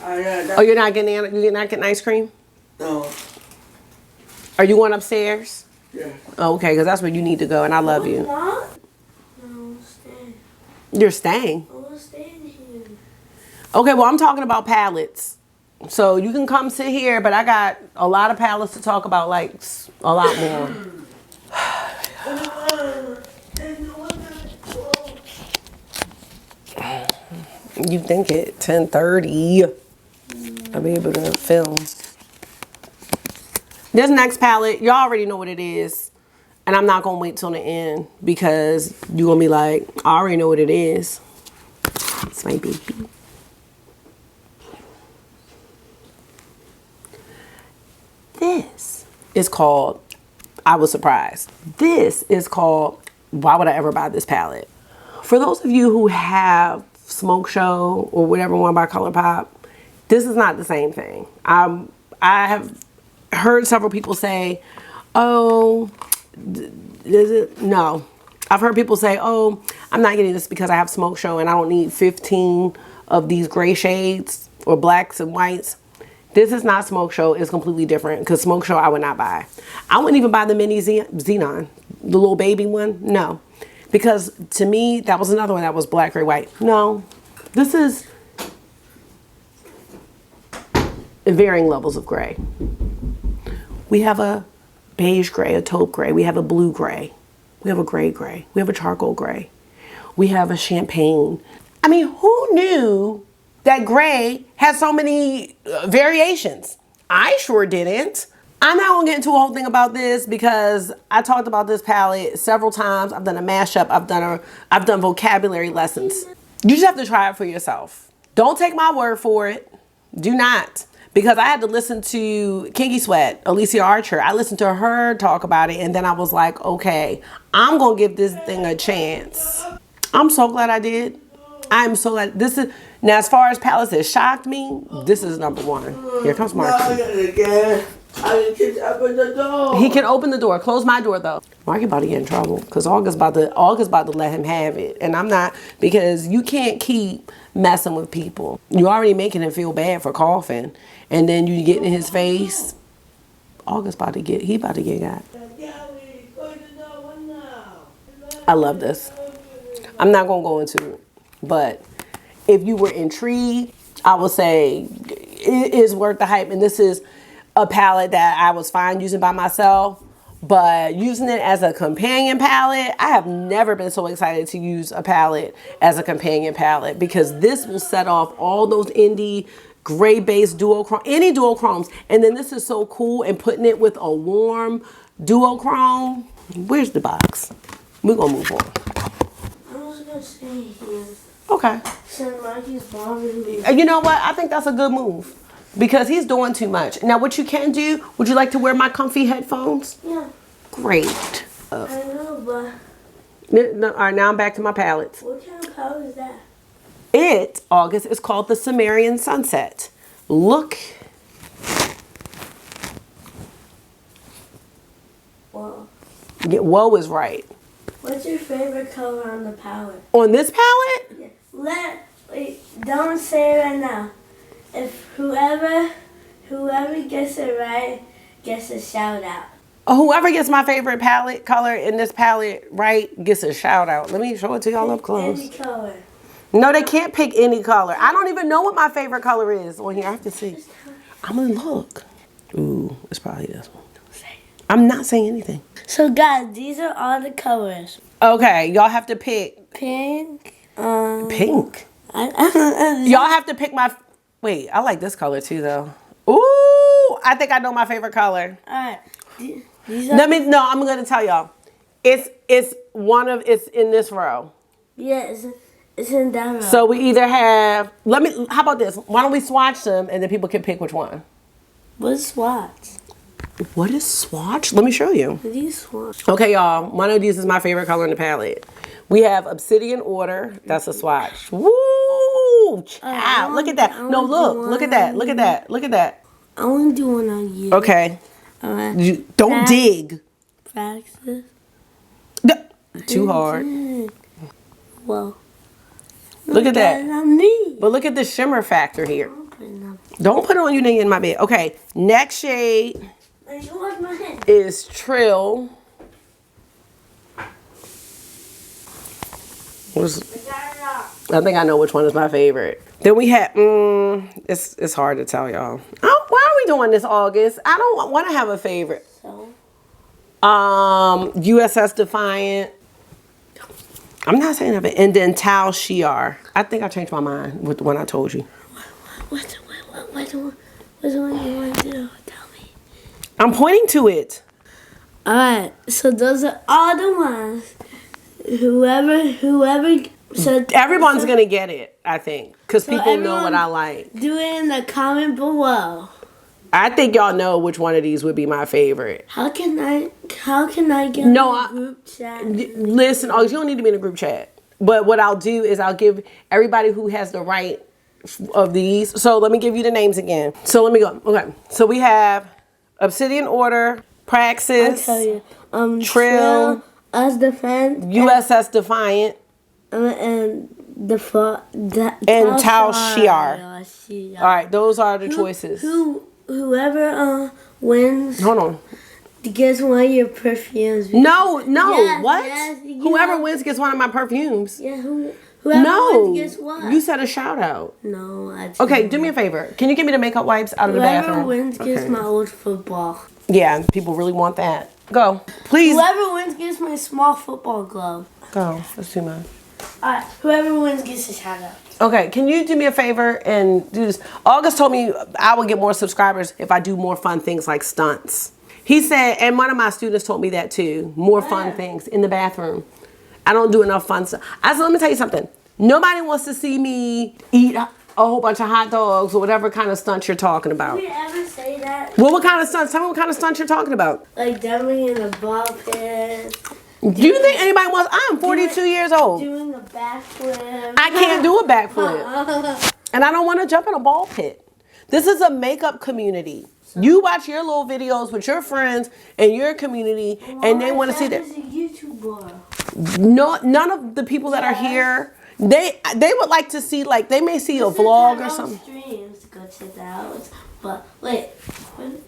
Speaker 3: Yeah,
Speaker 1: Oh, you're not getting ice cream?
Speaker 3: No.
Speaker 1: Are you going upstairs?
Speaker 3: Yeah.
Speaker 1: Oh, okay, because that's where you need to go, and I love you.
Speaker 2: What? No, stay.
Speaker 1: You're staying?
Speaker 2: I want to stay in here.
Speaker 1: Okay, well, I'm talking about palettes. So you can come sit here, but I got a lot of palettes to talk about, like a lot more. You think at 10:30 I'll be able to film. This next palette, y'all already know what it is. And I'm not gonna wait till the end because you're gonna be like, I already know what it is. It's my baby. This is called, I was surprised. This is called, why would I ever buy this palette? For those of you who have Smoke Show or whatever one by ColourPop, this is not the same thing. I have heard several people say, oh, is it? No. I've heard people say, oh, I'm not getting this because I have Smoke Show and I don't need 15 of these gray shades or blacks and whites. This is not Smoke Show. It's completely different because Smoke Show I would not buy. I wouldn't even buy the mini Xenon, the little baby one. No. Because to me, that was another one that was black, gray, white. No. This is varying levels of gray. We have a beige gray, a taupe gray. We have a blue gray. We have a gray gray. We have a charcoal gray. We have a champagne. I mean, who knew that gray has so many variations? I sure didn't. I'm not gonna get into a whole thing about this because I talked about this palette several times. I've done a mashup. I've done vocabulary lessons. You just have to try it for yourself. Don't take my word for it. Do not. Because I had to listen to Kinky Sweat, Alicia Archer. I listened to her talk about it and then I was like, okay, I'm gonna give this thing a chance. I'm so glad I did. I'm so glad. This is, now as far as palettes that shocked me, this is number one. Here comes Mark.
Speaker 3: Open the door.
Speaker 1: He can open the door. Close my door though. Marky about to get in trouble because August about to let him have it, and I'm not, because you can't keep messing with people. You already making him feel bad for coughing, and then you get in his face. August about to get got. I love this. I'm not gonna go into it, but if you were intrigued, I would say it is worth the hype, and this is a palette that I was fine using by myself, but using it as a companion palette, I have never been so excited to use a palette as a companion palette, because this will set off all those indie gray based duochrome, any duochromes. And then this is so cool, and putting it with a warm duochrome. Where's the box? We're gonna move on.
Speaker 2: I was gonna stay here.
Speaker 1: Okay.
Speaker 2: So Mikey's bothering me.
Speaker 1: You know what? I think that's a good move, because he's doing too much. Now, what you can do, would you like to wear my comfy headphones?
Speaker 2: Yeah.
Speaker 1: Great.
Speaker 2: I know, but
Speaker 1: All right, now I'm back to my palettes.
Speaker 2: what kind of color is that?
Speaker 1: It, August, is called the Sumerian Sunset. Look.
Speaker 2: Well,
Speaker 1: Yeah, whoa is right.
Speaker 2: what's your favorite color on the palette?
Speaker 1: On this palette?
Speaker 2: Yeah. Wait, don't say it right now. If whoever gets it right gets a shout out.
Speaker 1: Whoever gets my favorite palette color in this palette right gets a shout out. Let me show it to y'all up close.
Speaker 2: Any color.
Speaker 1: No, they can't pick any color. I don't even know what my favorite color is on here. I have to see. I'm gonna look. Ooh, it's probably this one. I'm not saying anything.
Speaker 2: So guys, these are all the colors.
Speaker 1: Okay, y'all have to pick
Speaker 2: Pink.
Speaker 1: pink.
Speaker 2: I
Speaker 1: Y'all have to pick my. Wait, I like this color too, though. Ooh, I think I know my favorite color.
Speaker 2: Alright. These are,
Speaker 1: No, I'm gonna tell y'all. It's in this row.
Speaker 2: yeah, it's in that row.
Speaker 1: So we either have. How about this? Why don't we swatch them and then people can pick which one?
Speaker 2: What's swatch?
Speaker 1: What is swatch? Let me show you.
Speaker 2: What do you swatch?
Speaker 1: Okay, y'all. One of these is my favorite color in the palette. We have Obsidian Order. That's a swatch. Woo! Child, look at that. No, look at that. Look at that. Look at that.
Speaker 2: I want to do one on you.
Speaker 1: Okay.
Speaker 2: Alright.
Speaker 1: Don't dig.
Speaker 2: Practice.
Speaker 1: Too hard.
Speaker 2: Well.
Speaker 1: Look at that.
Speaker 2: On me.
Speaker 1: But look at the shimmer factor here. Don't put it on you, nigga, in my bed. Okay. Next shade
Speaker 2: You wash my hand.
Speaker 1: is Trill. I think I know which one is my favorite. Then we had, it's hard to tell y'all. Oh, why are we doing this, August? I don't want to have a favorite.
Speaker 2: So?
Speaker 1: USS Defiant. I'm not saying of it. And then Tal Shiar. I think I changed my mind with the one I told you.
Speaker 2: What's the one you want to do? Tell me.
Speaker 1: I'm pointing to it.
Speaker 2: Alright, so those are all the ones. Whoever. So
Speaker 1: Everyone's going to get it, I think. Because people know what I like.
Speaker 2: Do it in the comment below.
Speaker 1: I think y'all know which one of these would be my favorite.
Speaker 2: How can I get
Speaker 1: No,
Speaker 2: in a group chat?
Speaker 1: Listen, August, you don't need to be in a group chat. But what I'll do is I'll give everybody who has the right of these. So let me give you the names again. So let me go. Okay. So we have Obsidian Order, Praxis,
Speaker 2: I'll tell you.
Speaker 1: Trill,
Speaker 2: Us Defense,
Speaker 1: USS Defiant,
Speaker 2: and
Speaker 1: and Tal Shiar. All right, those are the choices.
Speaker 2: Whoever wins
Speaker 1: Hold on.
Speaker 2: gets one of your perfumes.
Speaker 1: No,
Speaker 2: Yes,
Speaker 1: what?
Speaker 2: yes, you
Speaker 1: Whoever
Speaker 2: have-
Speaker 1: wins gets one of my perfumes.
Speaker 2: Yeah, whoever
Speaker 1: No,
Speaker 2: wins gets one.
Speaker 1: you said a shout out.
Speaker 2: No, I didn't.
Speaker 1: Okay, do me a favor. Can you give me the makeup wipes out of the
Speaker 2: Whoever
Speaker 1: bathroom?
Speaker 2: wins gets
Speaker 1: Okay.
Speaker 2: my old football.
Speaker 1: Yeah, people really want that. Go, please.
Speaker 2: Whoever wins gets my small football glove.
Speaker 1: Go. Let's do mine.
Speaker 2: Alright, whoever wins gets a shout out.
Speaker 1: Okay, can you do me a favor and do this? August told me I would get more subscribers if I do more fun things like stunts. He said, and one of my students told me that too, more fun things in the bathroom. I don't do enough fun stuff. I said, let me tell you something. Nobody wants to see me eat a whole bunch of hot dogs or whatever kind of stunts you're talking about.
Speaker 2: Did you ever say that?
Speaker 1: Well, what kind of stunts? Tell me what kind of stunts you're talking about.
Speaker 2: Like jumping in a ball pit,
Speaker 1: Do you think anybody wants? I'm 42 years old.
Speaker 2: doing a backflip.
Speaker 1: I can't do a backflip. And I don't want to jump in a ball pit. This is a makeup community. You watch your little videos with your friends and your community, and they want to see that.
Speaker 2: As a YouTuber.
Speaker 1: No, none of the people that are here, they would like to see, like, they may see a vlog or something.
Speaker 2: Streams, go check that out. But wait,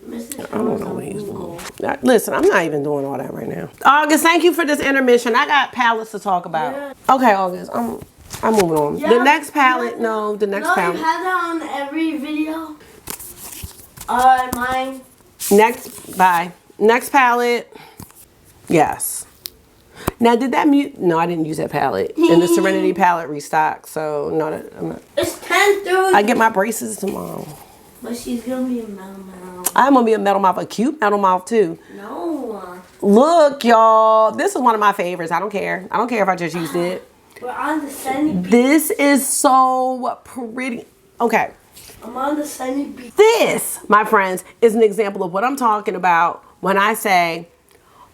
Speaker 2: Mr.
Speaker 1: I don't know what he's doing. Listen, I'm not even doing all that right now. August, thank you for this intermission. I got palettes to talk about.
Speaker 2: Yeah.
Speaker 1: Okay, August, I'm moving on.
Speaker 2: Yeah,
Speaker 1: The next palette, the next
Speaker 2: No,
Speaker 1: palette.
Speaker 2: you have that on every video. Mine.
Speaker 1: Next palette. Yes. Now, did that mute? No, I didn't use that palette. And the Serenity palette restocked, so no, I'm not.
Speaker 2: It's 10 through.
Speaker 1: I get my braces tomorrow.
Speaker 2: But she's gonna be a metal mouth.
Speaker 1: I'm gonna be a metal mouth, a cute metal mouth too.
Speaker 2: No.
Speaker 1: Look, y'all, this is one of my favorites. I don't care. I don't care if I just used it.
Speaker 2: We're on the sunny beach.
Speaker 1: This is so pretty. Okay.
Speaker 2: I'm on the sunny beach.
Speaker 1: This, my friends, is an example of what I'm talking about when I say,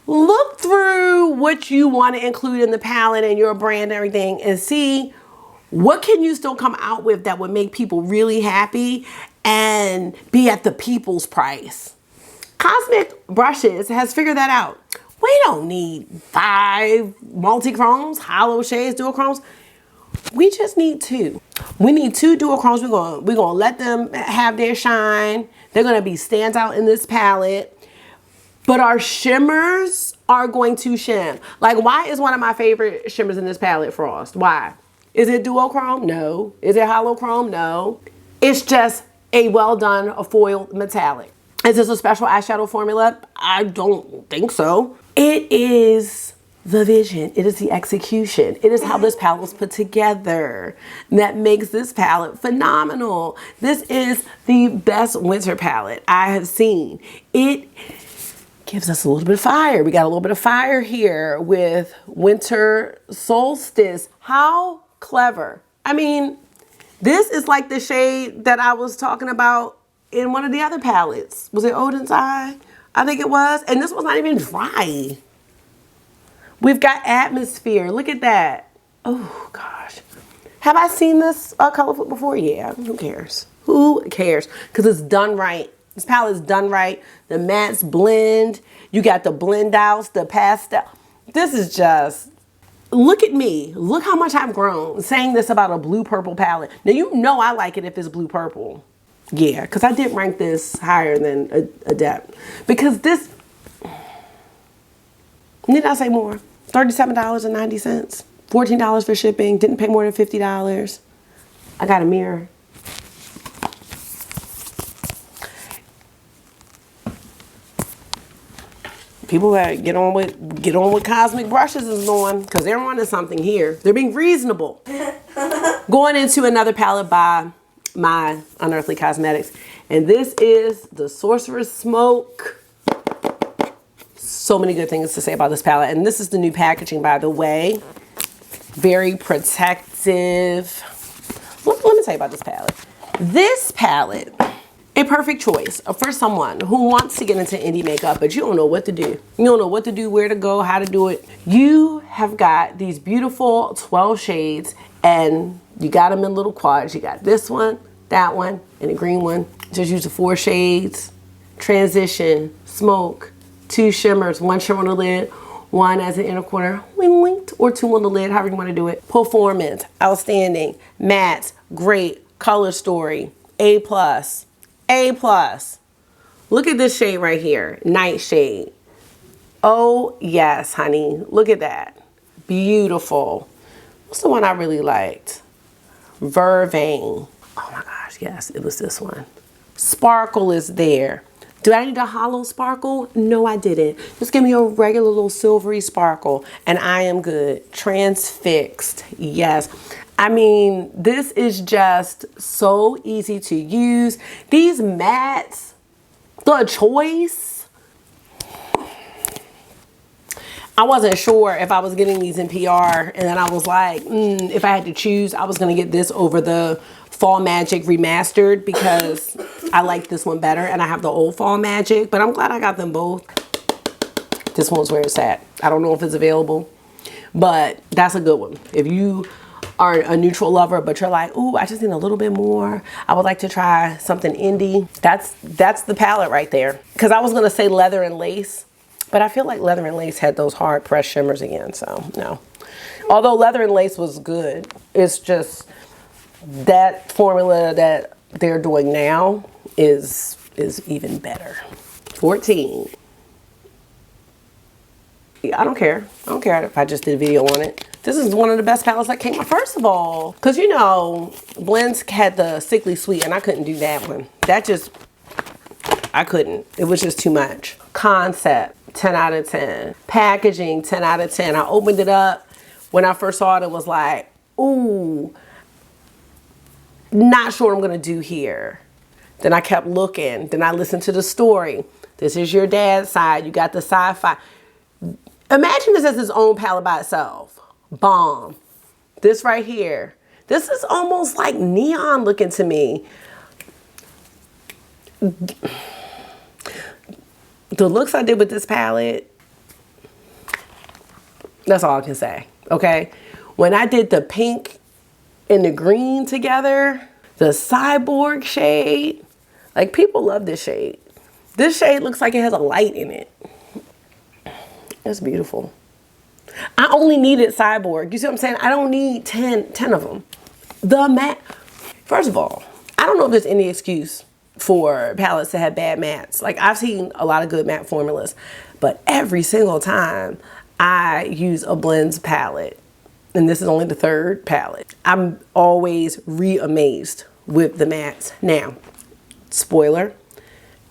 Speaker 1: look through what you want to include in the palette and your brand and everything and see what can you still come out with that would make people really happy and be at the people's price. Cosmic Brushes has figured that out. We don't need 5 multi-chromes, hollow shades, dual-chromes. We just need 2. We need 2 dual-chromes. We're gonna let them have their shine. They're gonna be standout in this palette. But our shimmers are going to shim. Like, why is one of my favorite shimmers in this palette Frost? Why? Is it duochrome? No. Is it holochrome? No. It's just a well done, a foil metallic. Is this a special eyeshadow formula? I don't think so. It is the vision. It is the execution. It is how this palette was put together that makes this palette phenomenal. This is the best winter palette I have seen. It gives us a little bit of fire. We got a little bit of fire here with Winter Solstice. How clever. I mean, this is like the shade that I was talking about in one of the other palettes. Was it Odin's Eye? I think it was. And this was not even dry. We've got Atmosphere. Look at that. Oh, gosh. Have I seen this colorful before? Yeah. Who cares? Who cares? Because it's done right. This palette's done right. The mattes blend. You got the blend outs, the pastel. This is just, look at me. Look how much I've grown saying this about a blue-purple palette. Now, you know I like it if it's blue-purple. Yeah, because I did rank this higher than Adept. Because this, need I say more? $37.90. $14 for shipping. Didn't pay more than $50. I got a mirror. People that get on with Cosmic Brushes is on, because they're on to something here. They're being reasonable. Going into another palette by my Unearthly Cosmetics. And this is the Sorceress Smoke. So many good things to say about this palette. And this is the new packaging, by the way. Very protective. Let me tell you about this palette. This palette, a perfect choice for someone who wants to get into indie makeup, but you don't know what to do. You don't know what to do, where to go, how to do it. You have got these beautiful 12 shades, and you got them in little quads. You got this one, that one, and the green one. Just use the 4 shades. Transition, Smoke, 2 shimmers, 1 shimmer on the lid, 1 as an inner corner, wing winked, or 2 on the lid, however you want to do it. Performance, outstanding. Matte, great. Color Story, A+. A+. Look at this shade right here, Nightshade. Oh, yes, honey. Look at that. Beautiful. What's the one I really liked? Vervain. Oh my gosh, yes, it was this one. Sparkle is there. Do I need a hollow sparkle? No, I didn't. Just give me a regular little silvery sparkle and I am good. Transfixed, yes. I mean, this is just so easy to use. These mattes, the choice. I wasn't sure if I was getting these in PR, and then I was like, if I had to choose, I was gonna get this over the Fall Magic Remastered because I like this one better and I have the old Fall Magic, but I'm glad I got them both. This one's where it's at. I don't know if it's available, but that's a good one. If you are a neutral lover, but you're like, ooh, I just need a little bit more, I would like to try something indie, that's the palette right there. Because I was gonna say leather and lace, but I feel like leather and lace had those hard pressed shimmers again, so no. Although leather and lace was good, it's just that formula that they're doing now is even better. 14. I don't care. I don't care if I just did a video on it. This is one of the best palettes that came out. First of all, because you know, Blends had the Sickly Sweet and I couldn't do that one. That just, I couldn't. It was just too much. Concept, 10 out of 10. Packaging, 10 out of 10. I opened it up. When I first saw it, it was like, ooh, not sure what I'm gonna do here. Then I kept looking. Then I listened to the story. This is your dad's side. You got the sci-fi. Imagine this as its own palette by itself. Bomb. This right here. This is almost like neon looking to me. The looks I did with this palette, that's all I can say, okay? When I did the pink and the green together, the cyborg shade, like people love this shade. This shade looks like it has a light in it. It's beautiful. I only needed cyborg. You see what I'm saying? I don't need 10 of them. The matte, first of all, I don't know if there's any excuse for palettes to have bad mattes. Like I've seen a lot of good matte formulas, but every single time I use a Blends palette, and this is only the third palette, I'm always re-amazed with the mattes. Now, spoiler,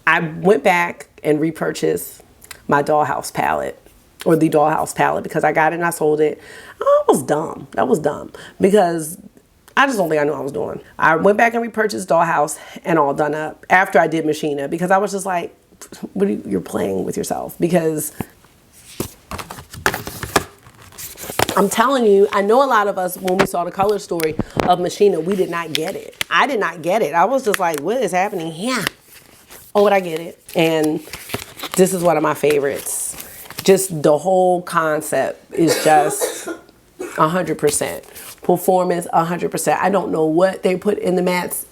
Speaker 1: I went back and repurchased my Dollhouse palette, or the Dollhouse palette, because I got it and I sold it. Oh, it was dumb. That was dumb because I just don't think I knew what I was doing. I went back and repurchased Dollhouse and All Done Up after I did Machina because I was just like, what are you're playing with yourself? Because I'm telling you, I know a lot of us, when we saw the color story of Machina, we did not get it. I did not get it. I was just like, what is happening here? Oh, but I get it. And this is one of my favorites. Just the whole concept is just 100%. Performance, 100%. I don't know what they put in the mattes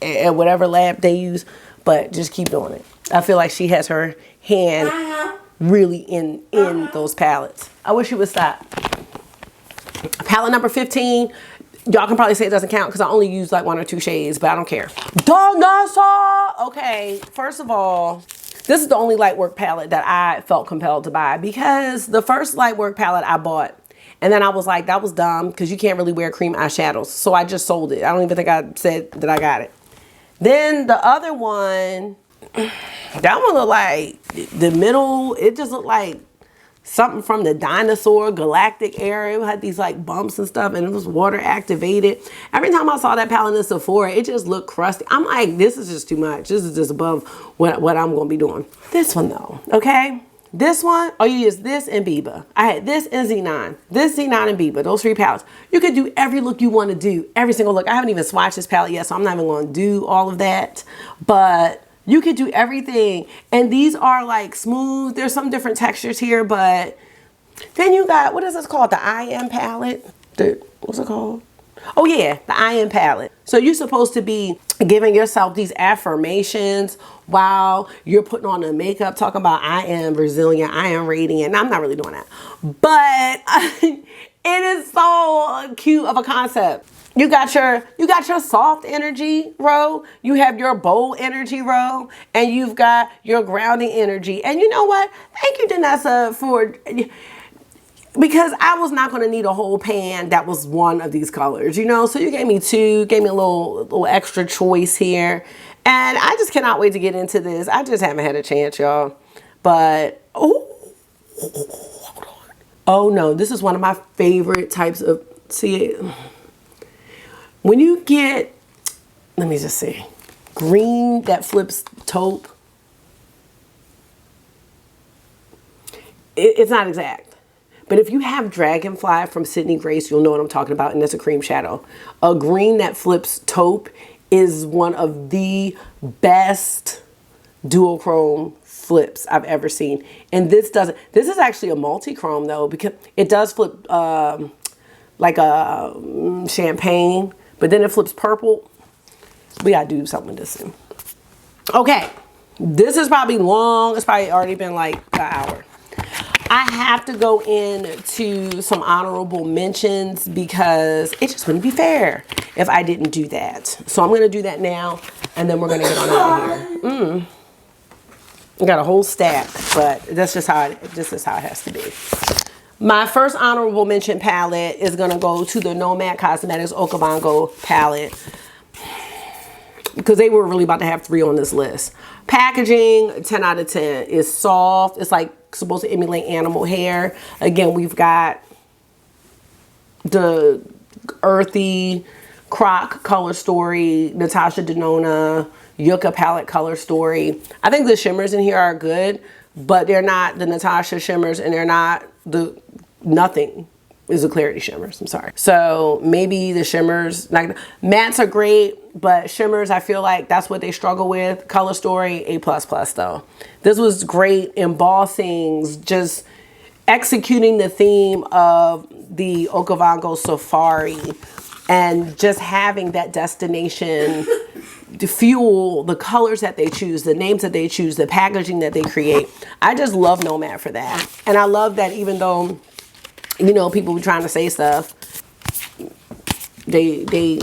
Speaker 1: at whatever lab they use, but just keep doing it. I feel like she has her hand really in those palettes. I wish you would stop. Palette number 15. Y'all can probably say it doesn't count because I only use like 1 or 2 shades, but I don't care. Danessa! Okay, first of all, this is the only Lightwork palette that I felt compelled to buy because the first Lightwork palette I bought, and then I was like, that was dumb because you can't really wear cream eyeshadows. So I just sold it. I don't even think I said that I got it. Then the other one, that one looked like the middle, it just looked like something from the dinosaur galactic era. It had these like bumps and stuff and it was water activated. Every time I saw that palette in Sephora, it just looked crusty. I'm like, this is just too much. This is just above what I'm gonna be doing. This one though, okay? This one, all you use this and Biba. I had this and Xenon. This, Xenon, and Biba, those 3 palettes. You could do every look you want to do, every single look. I haven't even swatched this palette yet, so I'm not even going to do all of that. But you could do everything. And these are like smooth. There's some different textures here, but then you got, what is this called? The I Am palette? What's it called? Oh yeah, the I Am palette. So you're supposed to be giving yourself these affirmations while you're putting on the makeup, talking about I am resilient, I am radiant. Now, I'm not really doing that. But It is so cute of a concept. You got your soft energy row, you have your bold energy row, and you've got your grounding energy. And you know what? Thank you, Danessa, because I was not going to need a whole pan that was one of these colors, you know? So you gave me two, gave me a little extra choice here. And I just cannot wait to get into this. I just haven't had a chance, y'all. But, oh no, this is one of my favorite types of, see, when you get, let me just see, green that flips taupe, it's not exact. But if you have Dragonfly from Sydney Grace, you'll know what I'm talking about, and it's a cream shadow. A green that flips taupe is one of the best duochrome flips I've ever seen. And this is actually a multi-chrome though, because it does flip like a champagne, but then it flips purple. We gotta do something with this soon. Okay, this is probably long. It's probably already been like an hour. I have to go into some honorable mentions because it just wouldn't be fair if I didn't do that. So I'm gonna do that now, and then we're gonna get on out of here. I got a whole stack, but that's just how it has to be. My first honorable mention palette is gonna go to the Nomad Cosmetics Okavango palette, because they were really about to have 3 on this list. Packaging, 10 out of 10. It's soft. It's like supposed to emulate animal hair. Again, we've got the earthy Croc color story, Natasha Denona Yuka palette color story. I think the shimmers in here are good, but they're not the Natasha shimmers, and they're not the, nothing is a clarity shimmers. I'm sorry. So maybe the shimmers, like mattes are great, but shimmers, I feel like that's what they struggle with. Color story, A++ though. This was great embossings, just executing the theme of the Okavango Safari and just having that destination to fuel the colors that they choose, the names that they choose, the packaging that they create. I just love Nomad for that. And I love that even though, you know, people were trying to say stuff, they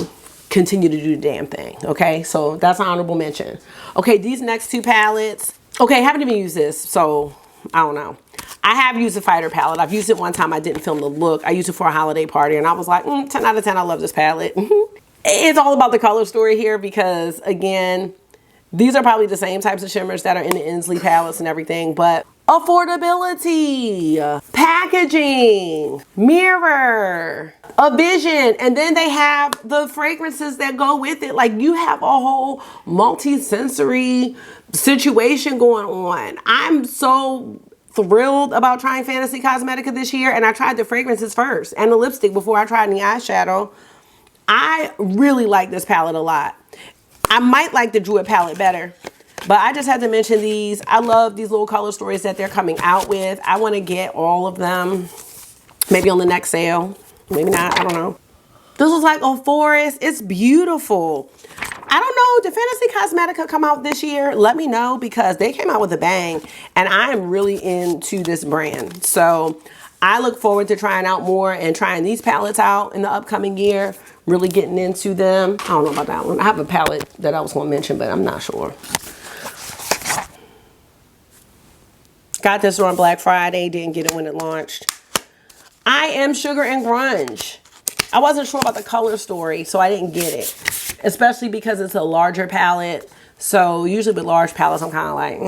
Speaker 1: continue to do the damn thing. Okay, so that's an honorable mention. Okay, these next 2 palettes. Okay, I haven't even used this, so I don't know. I have used the Fighter palette. I've used it one time. I didn't film the look. I used it for a holiday party, and I was like, 10 out of 10. I love this palette. It's all about the color story here because, again, these are probably the same types of shimmers that are in the Ensley palettes and everything, but affordability, packaging, mirror, a vision, and then they have the fragrances that go with it. Like, you have a whole multi-sensory situation going on. I'm so thrilled about trying Fantasy Cosmetica this year, and I tried the fragrances first and the lipstick before I tried any eyeshadow. I really like this palette a lot. I might like the Druid palette better, but I just had to mention these. I love these little color stories that they're coming out with. I want to get all of them, maybe on the next sale, maybe not, I don't know. This was like a forest. It's beautiful. I don't know, did Fantasy Cosmetica come out this year? Let me know, because they came out with a bang, and I am really into this brand. So I look forward to trying out more and trying these palettes out in the upcoming year, really getting into them. I don't know about that one. I have a palette that I was going to mention, but I'm not sure. Got this on Black Friday, didn't get it when it launched. I Am Sugar and Grunge. I wasn't sure about the color story, so I didn't get it, especially because it's a larger palette. So usually with large palettes, I'm kind of like,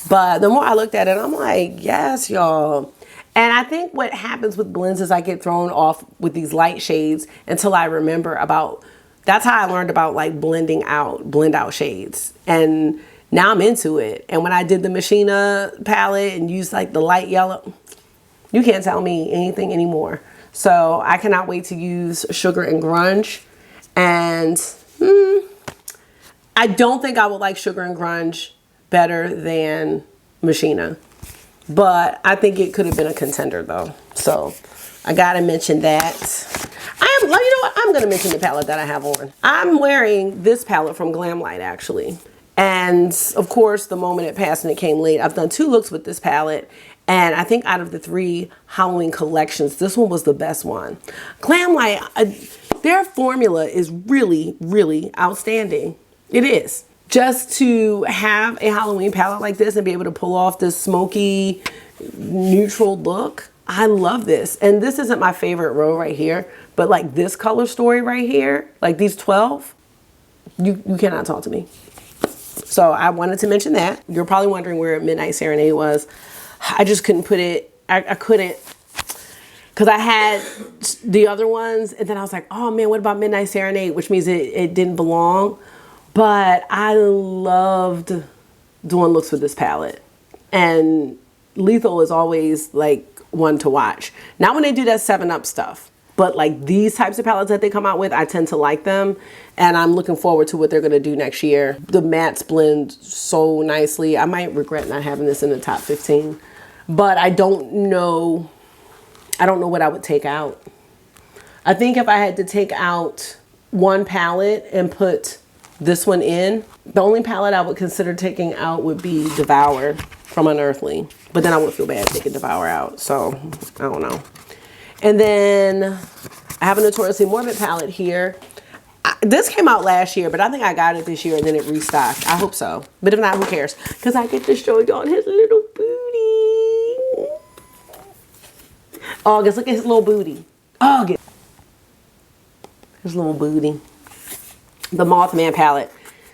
Speaker 1: But the more I looked at it, I'm like, yes, y'all. And I think what happens with blends is I get thrown off with these light shades until I remember about, that's how I learned about like blend out shades. And now I'm into it. And when I did the Machina palette and used like the light yellow, you can't tell me anything anymore. So I cannot wait to use Sugar and Grunge. And I don't think I would like Sugar and Grunge better than Machina. But I think it could have been a contender though. So I gotta mention that. You know what? I'm gonna mention the palette that I have on. I'm wearing this palette from Glamlight actually. And of course, the moment it passed and it came late, I've done 2 looks with this palette. And I think out of the 3 Halloween collections, this one was the best one. Glamlight, their formula is really, really outstanding. It is. Just to have a Halloween palette like this and be able to pull off this smoky, neutral look, I love this. And this isn't my favorite row right here, but like this color story right here, like these 12, you cannot talk to me. So I wanted to mention that. You're probably wondering where Midnight Serenade was. I just couldn't put it, I couldn't, because I had the other ones and then I was like, oh man, what about Midnight Serenade? Which means it didn't belong. But I loved doing looks with this palette. And Lethal is always like one to watch. Not when they do that 7-Up stuff, but like these types of palettes that they come out with, I tend to like them. And I'm looking forward to what they're gonna do next year. The mattes blend so nicely. I might regret not having this in the top 15, but I don't know what I would take out. I think if I had to take out one palette and put this one in, the only palette I would consider taking out would be Devour from Unearthly, but then I would feel bad taking Devour out, so I don't know. And then I have a Notoriously Morbid palette here. This came out last year, but I think I got it this year and then it restocked. I hope so, but if not, who cares? Because I get to show y'all his little booty. August, look at his little booty. August, his little booty. The Mothman palette.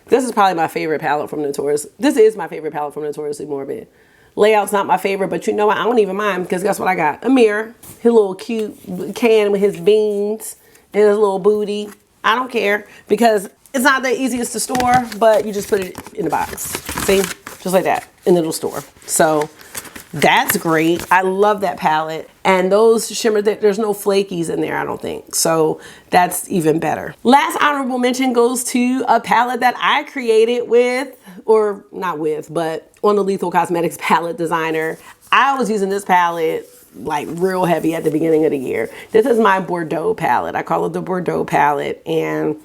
Speaker 1: This is probably my favorite palette from Notorious. This is my favorite palette from Notoriously Morbid. Layout's not my favorite, but you know what? I don't even mind because guess what I got? A mirror. His little cute can with his beans and his little booty. I don't care because it's not the easiest to store, but you just put it in the box. See? Just like that. And it'll store. So that's great. I love that palette. And those shimmer, there's no flakies in there, I don't think. So that's even better. Last honorable mention goes to a palette that I created with, or not with, but on the Lethal Cosmetics palette designer. I was using this palette like real heavy at the beginning of the year. This is my Bordeaux palette. I call it the Bordeaux palette. And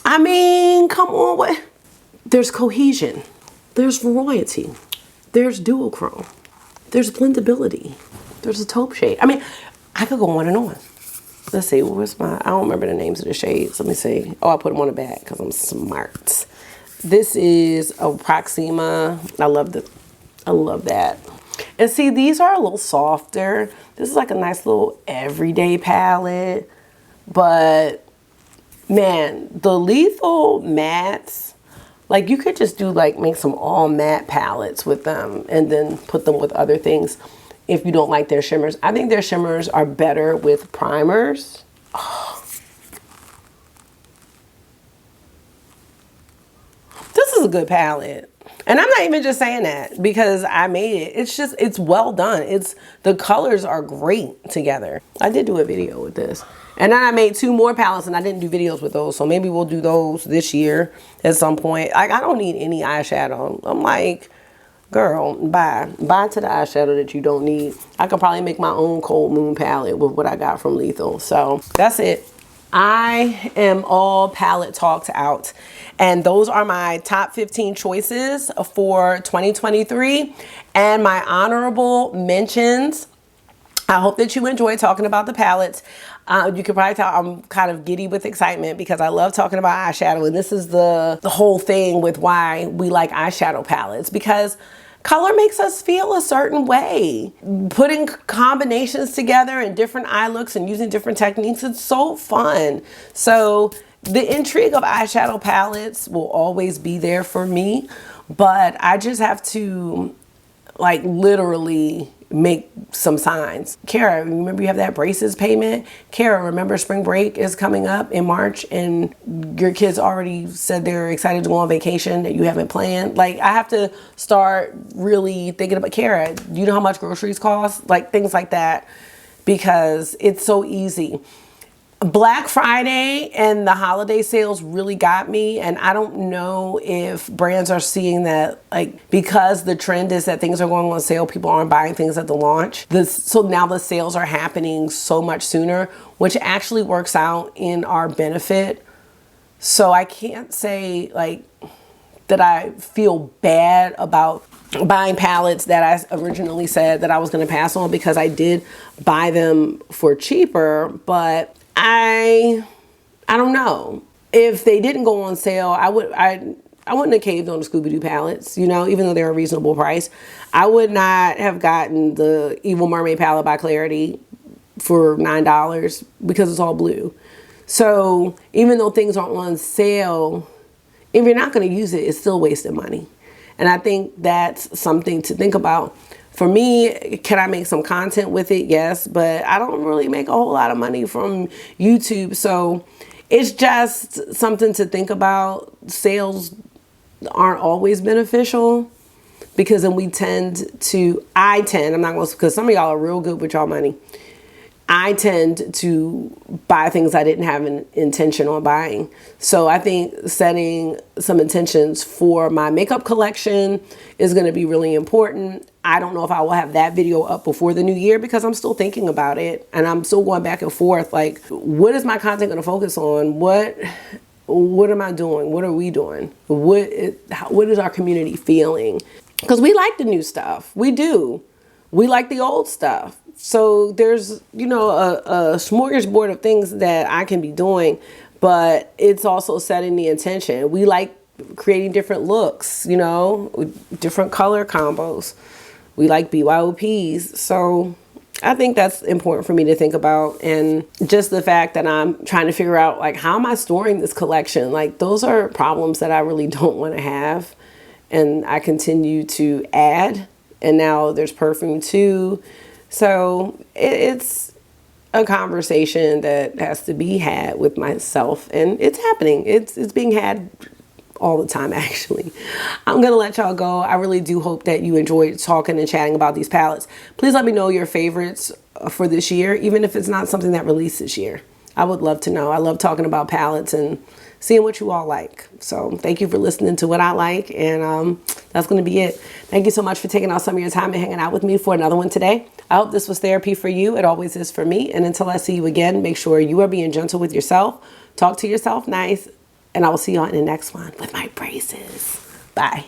Speaker 1: I mean, come on, what? There's cohesion. There's variety. There's duochrome. There's blendability. There's a taupe shade. I mean, I could go on and on. Let's see, where's my, I don't remember the names of the shades. Let me see. Oh, I put them on the back because I'm smart. This is a Proxima. I love that. And see, these are a little softer. This is like a nice little everyday palette. But man, the Lethal mattes, like you could just do like make some all matte palettes with them and then put them with other things if you don't like their shimmers. I think their shimmers are better with primers. Oh. This is a good palette. And I'm not even just saying that because I made it. It's just, it's well done. The colors are great together. I did do a video with this. And then I made 2 more palettes and I didn't do videos with those. So maybe we'll do those this year at some point. Like, I don't need any eyeshadow. I'm like, girl, bye. Bye to the eyeshadow that you don't need. I could probably make my own Cold Moon palette with what I got from Lethal. So that's it. I am all palette talked out. And those are my top 15 choices for 2023 and my honorable mentions. I hope that you enjoy talking about the palettes. You can probably tell I'm kind of giddy with excitement because I love talking about eyeshadow. And this is the whole thing with why we like eyeshadow palettes, because color makes us feel a certain way. Putting combinations together and different eye looks and using different techniques, it's so fun. So the intrigue of eyeshadow palettes will always be there for me, but I just have to like literally make some signs. Cara, remember you have that braces payment? Cara, remember spring break is coming up in March and your kids already said they're excited to go on vacation that you haven't planned. Like, I have to start really thinking about, Cara, do you know how much groceries cost? Like things like that, because it's so easy. Black Friday and the holiday sales really got me, and I don't know if brands are seeing that, like, because the trend is that things are going on sale, people aren't buying things at the launch. So now the sales are happening so much sooner, which actually works out in our benefit. So I can't say like that I feel bad about buying palettes that I originally said that I was going to pass on, because I did buy them for cheaper, but I don't know. If they didn't go on sale, I wouldn't have caved on the Scooby-Doo palettes, you know, even though they're a reasonable price. I would not have gotten the Evil Mermaid palette by Clarity for $9 because it's all blue. So even though things aren't on sale, if you're not going to use it, it's still wasting money. And I think that's something to think about. For me, can I make some content with it? Yes, but I don't really make a whole lot of money from YouTube. So it's just something to think about. Sales aren't always beneficial, because then I'm not going to, because some of y'all are real good with y'all money. I tend to buy things I didn't have an intention on buying. So I think setting some intentions for my makeup collection is going to be really important. I don't know if I will have that video up before the new year, because I'm still thinking about it and I'm still going back and forth. Like, what is my content going to focus on? What am I doing? What are we doing? What is our community feeling? Because we like the new stuff. We do. We like the old stuff. So there's, you know, a smorgasbord of things that I can be doing, but it's also setting the intention. We like creating different looks, you know, different color combos. We like BYOPs. So I think that's important for me to think about. And just the fact that I'm trying to figure out, like, how am I storing this collection? Like, those are problems that I really don't want to have. And I continue to add. And now there's perfume too. So it's a conversation that has to be had with myself, and it's happening. It's being had all the time, actually. I'm going to let y'all go. I really do hope that you enjoyed talking and chatting about these palettes. Please let me know your favorites for this year, even if it's not something that released this year. I would love to know. I love talking about palettes and seeing what you all like. So thank you for listening to what I like. And that's going to be it. Thank you so much for taking out some of your time and hanging out with me for another one today. I hope this was therapy for you. It always is for me. And until I see you again, make sure you are being gentle with yourself. Talk to yourself nice. And I will see you on the next one with my braces. Bye.